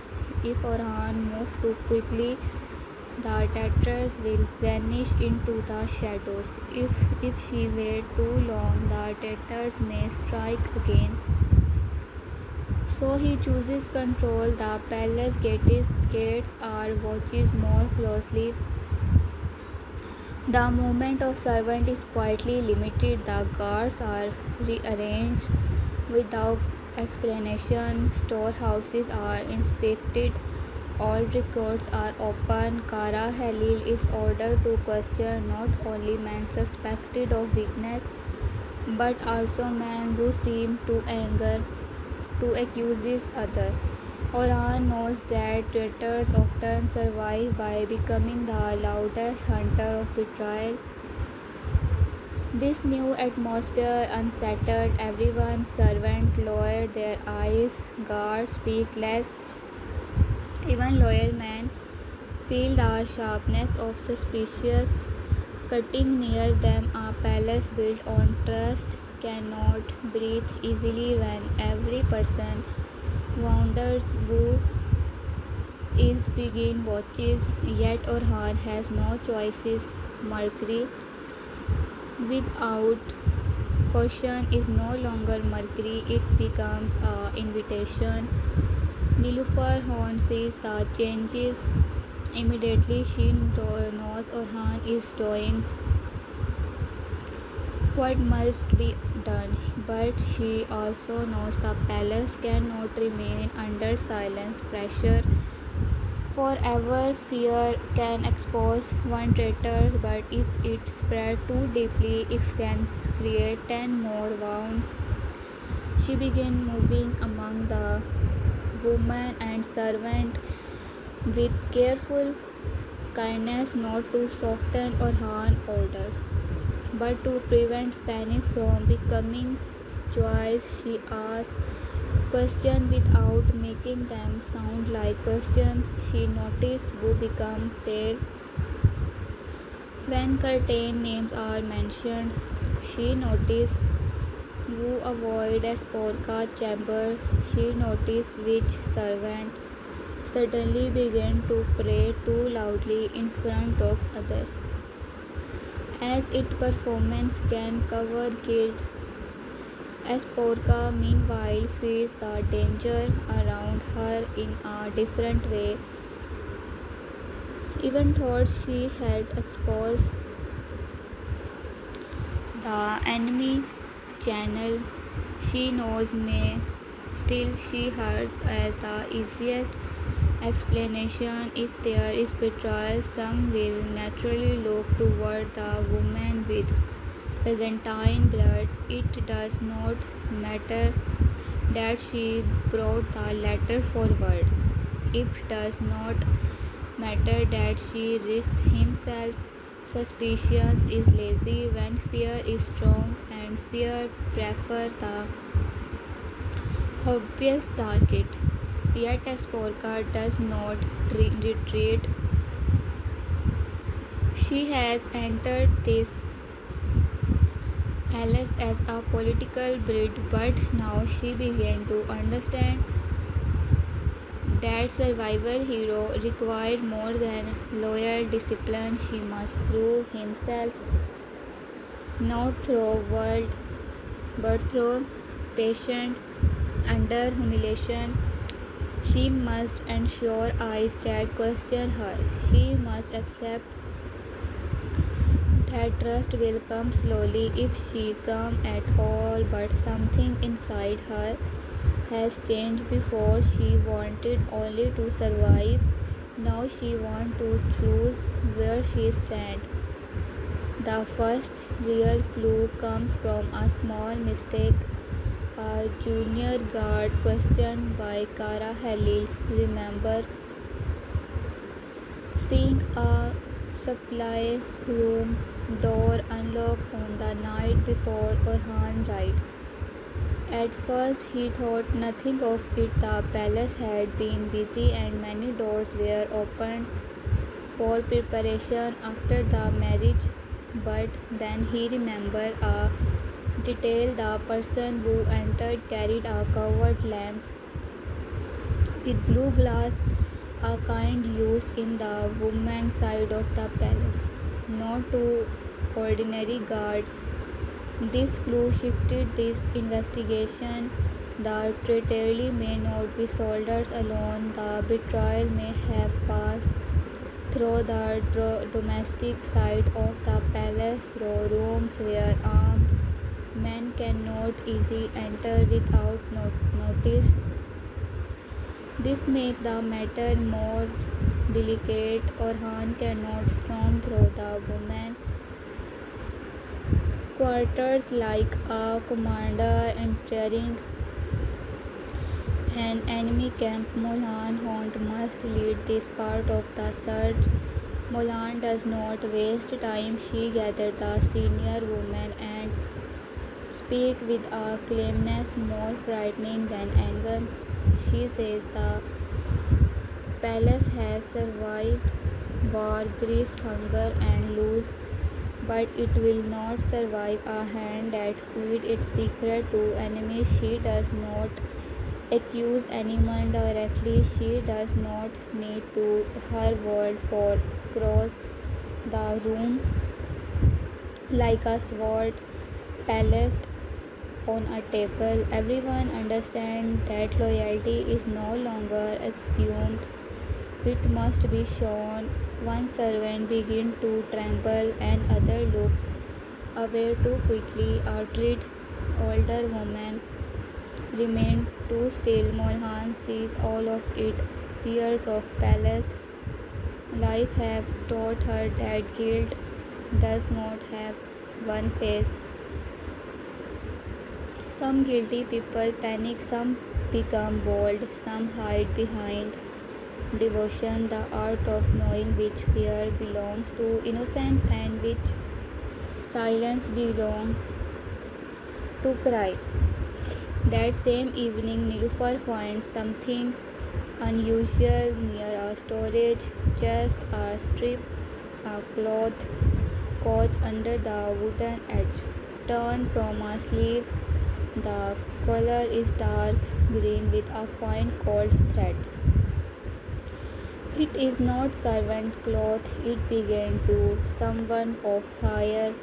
If Orhan moves too quickly, the traitors will vanish into the shadows. If she waits too long, the traitors may strike again. So he chooses control. The palace gates are watched more closely. The movement of servants is quietly limited. The guards are rearranged without explanation. Storehouses are inspected. All records are open. Kara Halil is ordered to question not only men suspected of weakness, but also men who seem to anger to accuse others. Orhan knows that traitors often survive by becoming the loudest hunter of betrayal. This new atmosphere unsettled everyone. Servants lower their eyes, guards speak less. Even loyal men feel the sharpness of suspicious cutting near them. A palace built on trust cannot breathe easily when every person wonders who is begin watches. Yet Orhan has no choices. Mercury without caution is no longer Mercury, it becomes an invitation. Nilufar Horn sees the changes. Immediately she knows Orhan is doing what must be done, but she also knows the palace cannot remain under silence pressure forever. Fear can expose one traitor, but if it spreads too deeply, it can create 10 more wounds. She began moving among the women and servants with careful kindness, not to soften or harm order, but to prevent panic from becoming choice. She asked questions without making them sound like questions. She noticed who become pale when certain names are mentioned. She noticed who avoid Esporka chamber. She noticed which servant suddenly began to pray too loudly in front of others, as its performance can cover guilt. Esporka meanwhile feels the danger around her in a different way. Even though she had exposed the enemy channel she knows may still see hers as the easiest explanation. If there is betrayal, some will naturally look toward the woman with Byzantine blood. It does not matter that she brought the letter forward. It does not matter that she risked himself. Suspicion is lazy when fear is strong, and fear prefers the obvious target. Yet Esporka does not retreat. She has entered this Alice as a political bridge, but now she began to understand that survival hero required more than loyal discipline. She must prove himself not through world but through patience under humiliation. She must ensure eyes that question her. She must accept that trust will come slowly if she come at all, but something inside her has changed. Before she wanted only to survive, now she wants to choose where she stands. The first real clue comes from a small mistake. A junior guard questioned by Kara Halil remember seeing a supply room door unlocked on the night before Orhan died. At first he thought nothing of it. The palace had been busy and many doors were opened for preparation after the marriage. But then he remembered a detail: the person who entered carried a covered lamp with blue glass, a kind used in the women's side of the palace, not to ordinary guard. This clue shifted this investigation. The traitor may not be soldiers alone. The betrayal may have passed through the domestic side of the palace, through rooms where armed men cannot easily enter without notice. This makes the matter more delicate. Orhan cannot storm through the women quarters like a commander entering an enemy camp. Mulhan Hunt must lead this part of the search. Mulhan does not waste time. She gathers the senior women and speaks with a calmness more frightening than anger. She says the palace has survived war, grief, hunger, and loss, but it will not survive a hand that feeds its secret to enemies. She does not accuse anyone directly. She does not need to her word for cross the room like a sword placed on a table. Everyone understands that loyalty is no longer assumed. It must be shown. One servant begins to tremble and other looks away too quickly. A treat older woman remained too still. Molhan sees all of it. Years of palace life have taught her that guilt does not have one face. Some guilty people panic, some become bold, some hide behind devotion, the art of knowing which fear belongs to innocence and which silence belongs to pride. That same evening, Nilufar finds something unusual near a storage chest, a strip, a cloth couch under the wooden edge. Torn from a sleeve, the color is dark green with a fine gold thread. It is not servant cloth. It began to someone of higher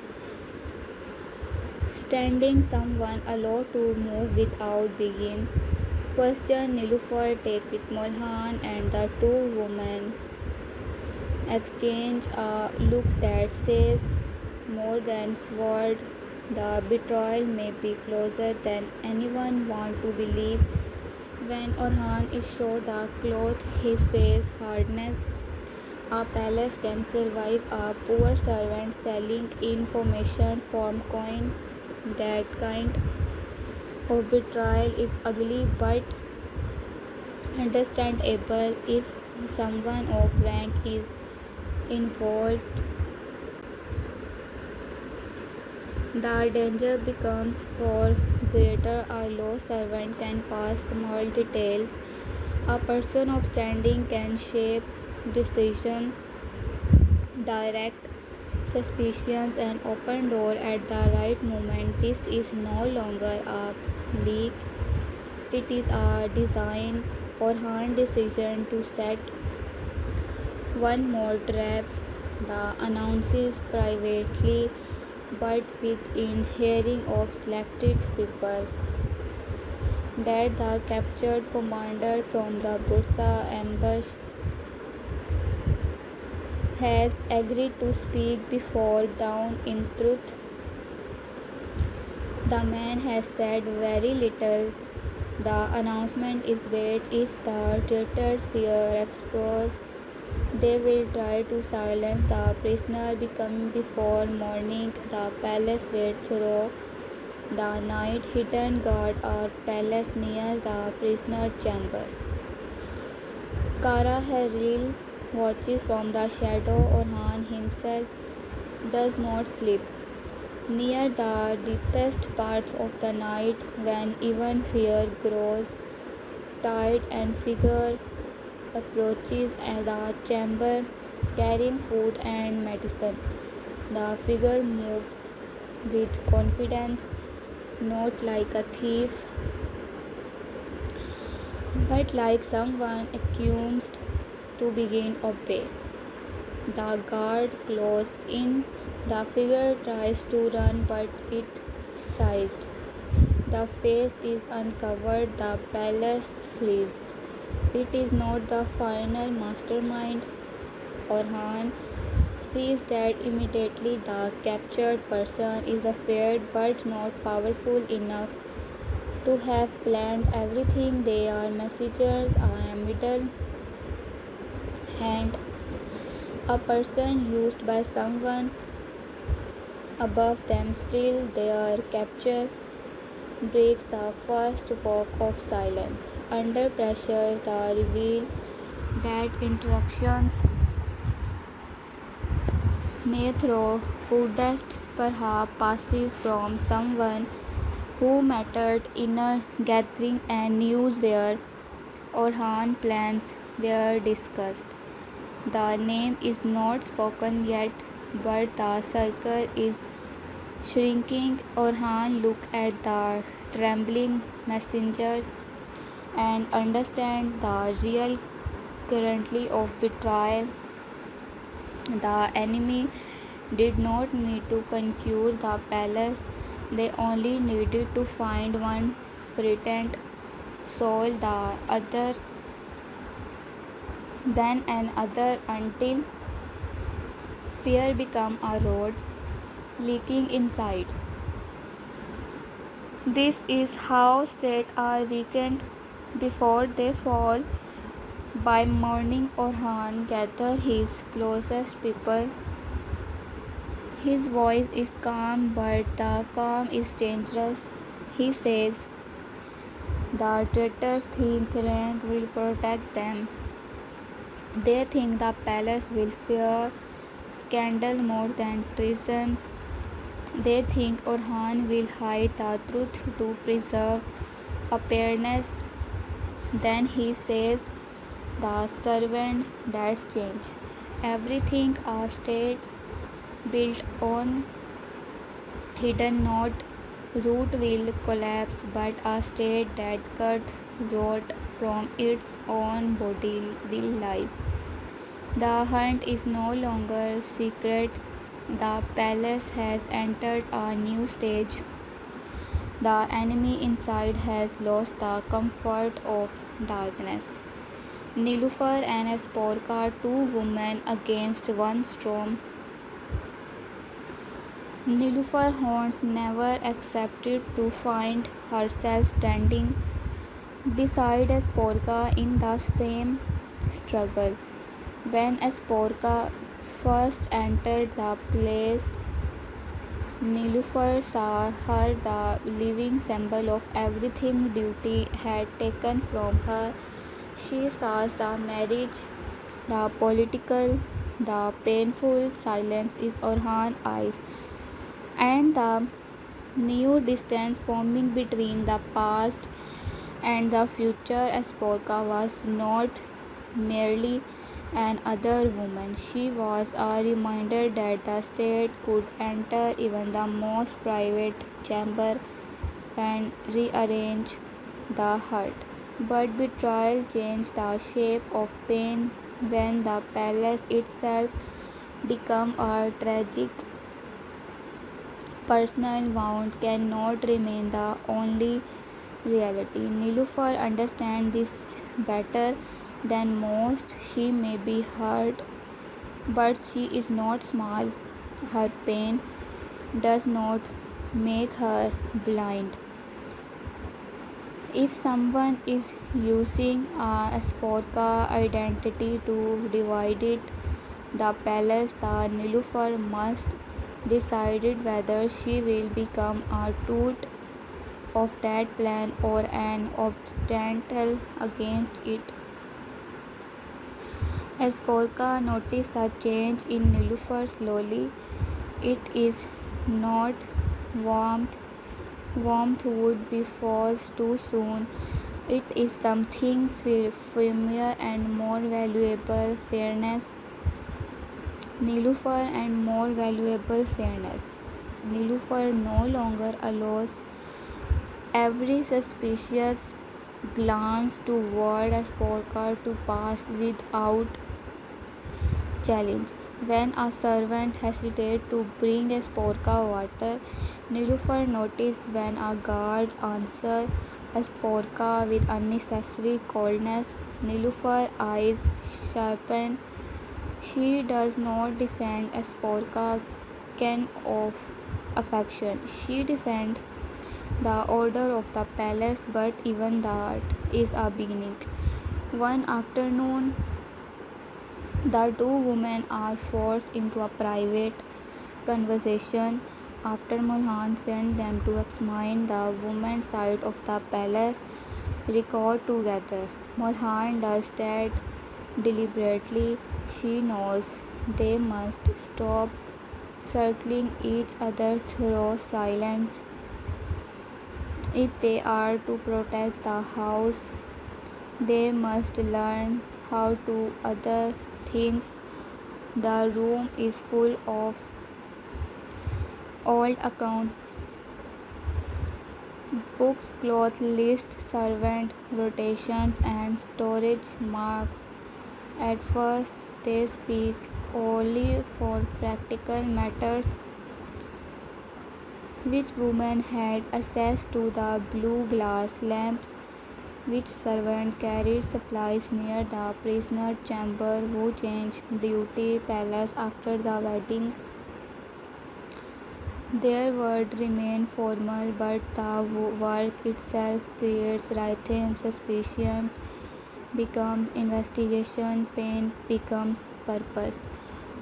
standing, someone allowed to move without begin. Question Nilufar take it. Molhan and the two women exchange a look that says more than sword. The betrayal may be closer than anyone want to believe. When Orhan is shown the cloth, his face hardness. A palace can survive a poor servant selling information from coin. That kind of betrayal is ugly but understandable. If someone of rank is involved, the danger becomes far greater. A low servant can pass small details. A person of standing can shape decision, direct suspicions, and open door at the right moment. This is no longer a leak, it is a design or hand decision to set one more trap. The announces privately but within hearing of selected people, that the captured commander from the Bursa ambush has agreed to speak before dawn. In truth, the man has said very little. The announcement is vague. If the traitors were exposed, they will try to silence the prisoner. Becoming before morning, the palace were through the night. Hidden guard or palace near the prisoner chamber. Kara Haril watches from the shadow. Orhan himself does not sleep. Near the deepest parts of the night, when even fear grows tired and figure approaches the chamber carrying food and medicine. The figure moves with confidence, not like a thief, but like someone accused to begin obey. The guard closes in. The figure tries to run, but it seized. The face is uncovered. The palace flees. It is not the final mastermind. Orhan sees that immediately. The captured person is afraid but not powerful enough to have planned everything. They are messengers, a middle hand, a person used by someone above them. Still, their capture breaks the first walk of silence. Under pressure, the reveal that interactions may throw food dust, perhaps passes from someone who mattered in a gathering and news where Orhan plans were discussed. The name is not spoken yet, but the circle is shrinking. Orhan look at the trembling messengers and understand the real currently of betrayal. The enemy did not need to conquer the palace, they only needed to find one frightened soul, the other, then another, until fear became a road leaking inside. This is how states are weakened before they fall. By morning, Orhan gathers his closest people. His voice is calm, but the calm is dangerous. He says, the traitors think rank will protect them. They think the palace will fear scandal more than treason. They think Orhan will hide the truth to preserve appearance. Then he says, the servant that change everything. A state built on hidden not root will collapse, but a state that cut rot from its own body will live. The hunt is no longer secret. The palace has entered a new stage. The enemy inside has lost the comfort of darkness. Nilufar and Espora, two women against one storm. Nilufar Horns never accepted to find herself standing beside Espora in the same struggle. When Espora first entered the place, Nilufar saw her the living symbol of everything duty had taken from her. She saw the marriage, the political, the painful silence in Orhan's eyes, and the new distance forming between the past and the future. Espora was not merely another woman. She was a reminder that the state could enter even the most private chamber and rearrange the heart. But betrayal changed the shape of pain when the palace itself became a tragic Personal wound cannot remain the only reality. Nilufar understands this better than most. She may be hurt, but she is not small. Her pain does not make her blind. If someone is using a Sporka identity to divide the palace, the Nilufar must decide whether she will become a tool of that plan or an obstacle against it. As Porka noticed a change in Nilufar slowly, it is not warmth. Warmth would be false too soon. It is something firmer and more valuable fairness. Nilufar and more valuable fairness. Nilufar no longer allows every suspicious glance toward a Sporka to pass without challenge. When a servant hesitated to bring a Sporka water, Nilufar noticed when a guard answered a Sporka with unnecessary coldness. Nilufar's eyes sharpen. She does not defend a Sporka can of affection. She defends the order of the palace, but even that is a beginning. One afternoon, the two women are forced into a private conversation after Mulhan sent them to examine the women's side of the palace record together. Mulhan does that deliberately. She knows they must stop circling each other through silence if they are to protect the house. They must learn how to other things. The room is full of old account books, cloth lists, servant rotations, and storage marks. At first, they speak only for practical matters. Which woman had access to the blue glass lamps? Which servant carried supplies near the prisoner chamber? Who changed duty palace after the wedding? Their words remain formal, but the work itself creates rhythm. Suspicions becomes investigation, pain becomes purpose.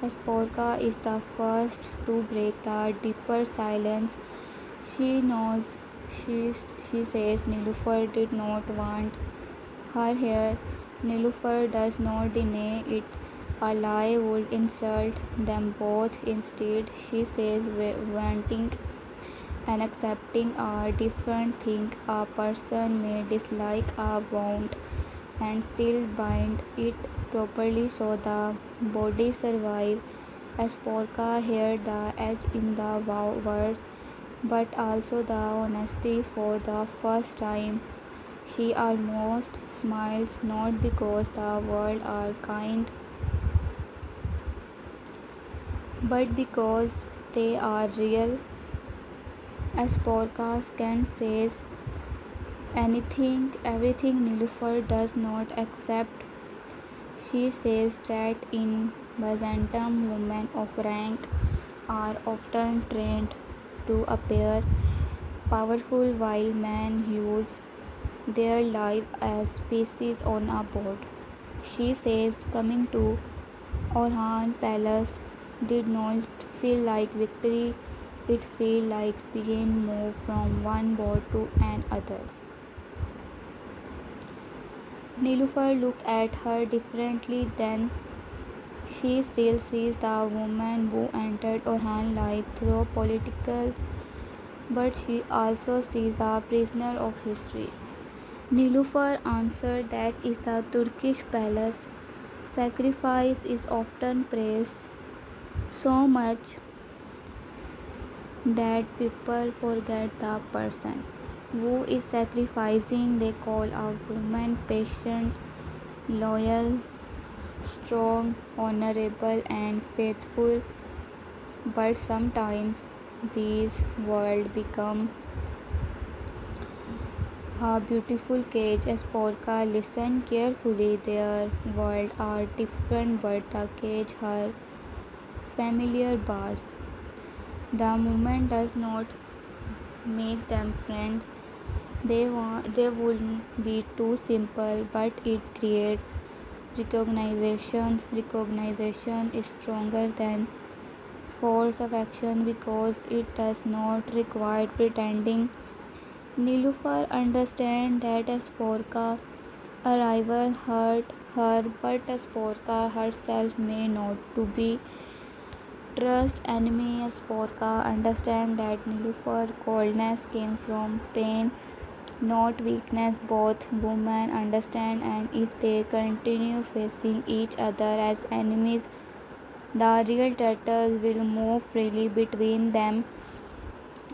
Esporka is the first to break the deeper silence. She knows. She says Nilufar did not want her here. Nilufar does not deny it. A lie would insult them both. Instead, she says wanting and accepting are different things. A person may dislike a wound and still bind it properly so the body survives. As Porka heard the edge in the words, but also the honesty for the first time. She almost smiles, not because the world are kind, but because they are real. As Porka can say anything, everything Nilufar does not accept. She says that in Byzantium, women of rank are often trained to appear powerful while men use their life as pieces on a board. She says coming to Orhan Palace did not feel like victory, it felt like being moved from one board to another. Nilufar looked at her differently then. She still sees the woman who entered Orhan's life through political, but she also sees a prisoner of history. Nilufar answered that is the Turkish palace. Sacrifice is often praised so much that people forget the person who is sacrificing. They call a woman patient, loyal, strong, honorable, and faithful, but sometimes These world become a beautiful cage. Esporka listened carefully. Their world are different, but the cage her familiar bars. The movement does not make them friends. They wouldn't be too simple, but it creates recognition. Recognition is stronger than force of action because it does not require pretending. Nilufar understands that Esporka arrival hurt her, but Esporka herself may not to be trust enemy. Esporka understands that Nilufar coldness came from pain, not weakness. Both women understand, and if they continue facing each other as enemies, the real traitors will move freely between them.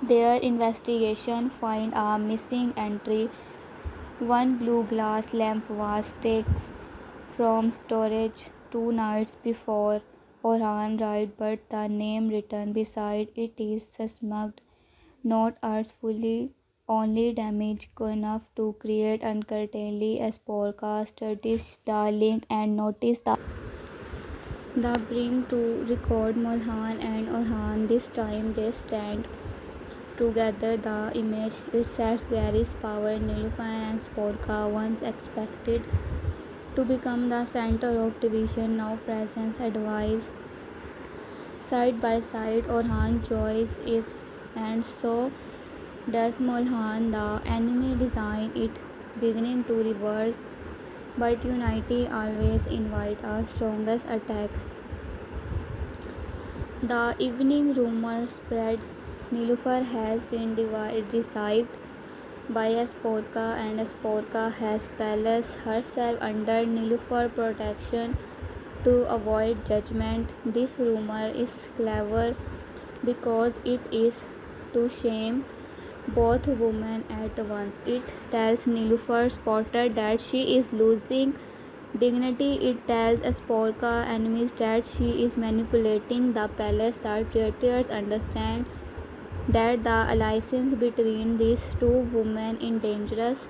Their investigation find a missing entry. One blue glass lamp was taken from storage 2 nights before Orhan died, but the name written beside it is smudged, not artfully, only damaged enough to create uncertainty. Esporka studies the link and noticed the bring to record Mulhan and Orhan. This time they stand together. The image itself carries power. Nilüfer and Sporka, once expected to become the center of division, now presents advice side by side. Orhan joys is, and so does Mulhan. The enemy design it beginning to reverse, but unity always invite a strongest attack. The evening rumor spread. Nilüfer has been deceived by Esporka, and Esporka has placed herself under Nilüfer protection to avoid judgment. This rumor is clever because it is to shame both women at once. It tells Nilüfer Spotter that she is losing dignity. It tells Esporka enemies that she is manipulating the palace. The traitors understand that the alliance between these two women is dangerous.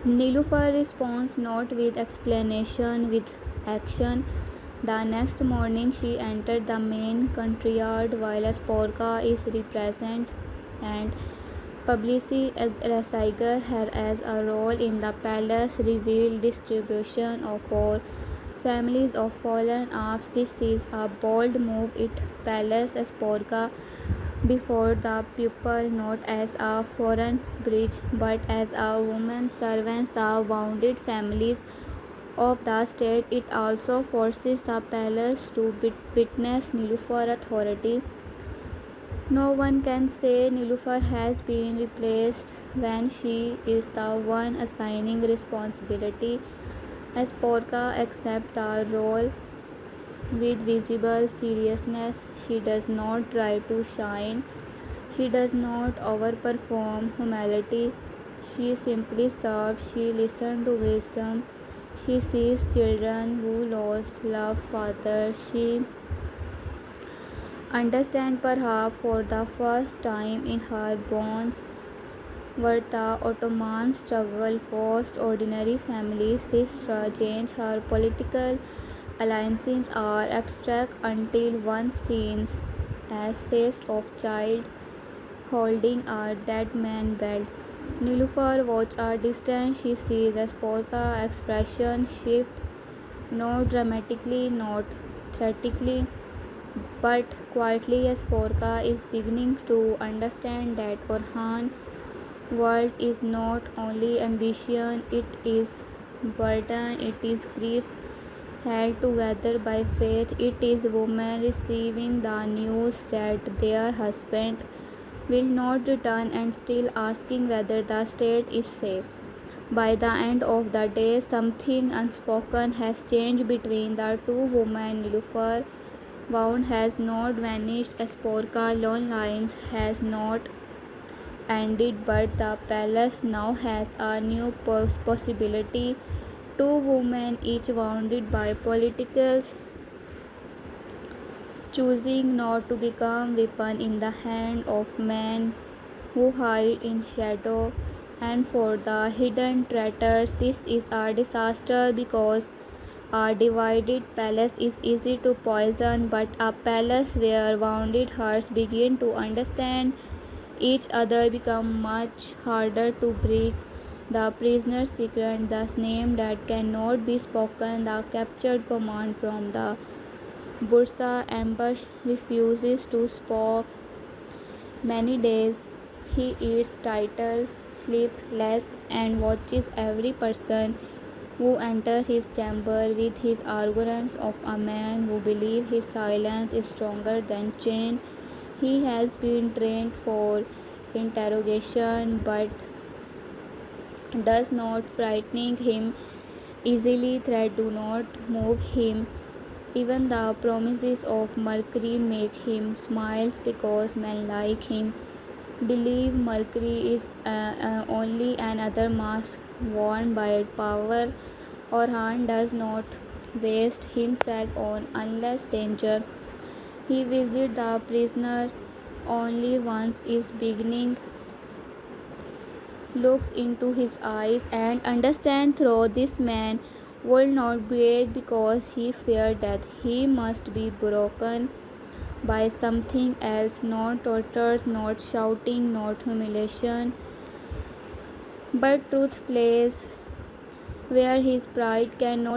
Nilüfer responds not with explanation, with action. The next morning she entered the main courtyard while Esporka is represent, and publicly Rasiger her as a role in the palace, revealed distribution of for families of fallen apes. This is a bold move. It palace Esporka before the people, not as a foreign bridge but as a woman servants the wounded families of the state. It also forces the palace to witness Nilüfer authority. No one can say Nilüfer has been replaced when she is the one assigning responsibility. Esporka accepts the role with visible seriousness. She does not try to shine. She does not overperform humility. She simply serves. She listens to wisdom. She sees children who lost loved fathers. She understands perhaps for the first time in her bones what the Ottoman struggle cost ordinary families. This change her political alliances are abstract until one sees as face of child holding a dead man belt. Nilüfer watches a distance. She sees Esporka expression shift, not dramatically, not threatically, but quietly. Esporka is beginning to understand that Orhan world is not only ambition, it is burden, it is grief held together by faith. It is women receiving the news that their husband will not return and still asking whether the state is safe. By the end of the day, something unspoken has changed between the two women. Nilüfer wound has not vanished. Esporka lone lines has not ended, but the palace now has a new possibility. Two women, each wounded by political choosing not to become weapon in the hand of men who hide in shadow. And for the hidden traitors, this is a disaster because a divided palace is easy to poison, but a palace where wounded hearts begin to understand each other become much harder to break. The prisoner's secret, the name that cannot be spoken, the captured command from the Bursa ambush refuses to speak. Many days he eats title, sleeps less, and watches every person who enters his chamber with his arrogance of a man who believes his silence is stronger than chain. He has been trained for interrogation but does not frightening him easily. Threat do not move him. Even the promises of Mercury make him smile because men like him believe Mercury is only another mask worn by power, or Han does not waste himself on unless danger. He visits the prisoner only once is beginning, looks into his eyes, and understands through this man will not break because he feared death. He must be broken by something else, not tortures, not shouting, not humiliation, but truth plays where his pride cannot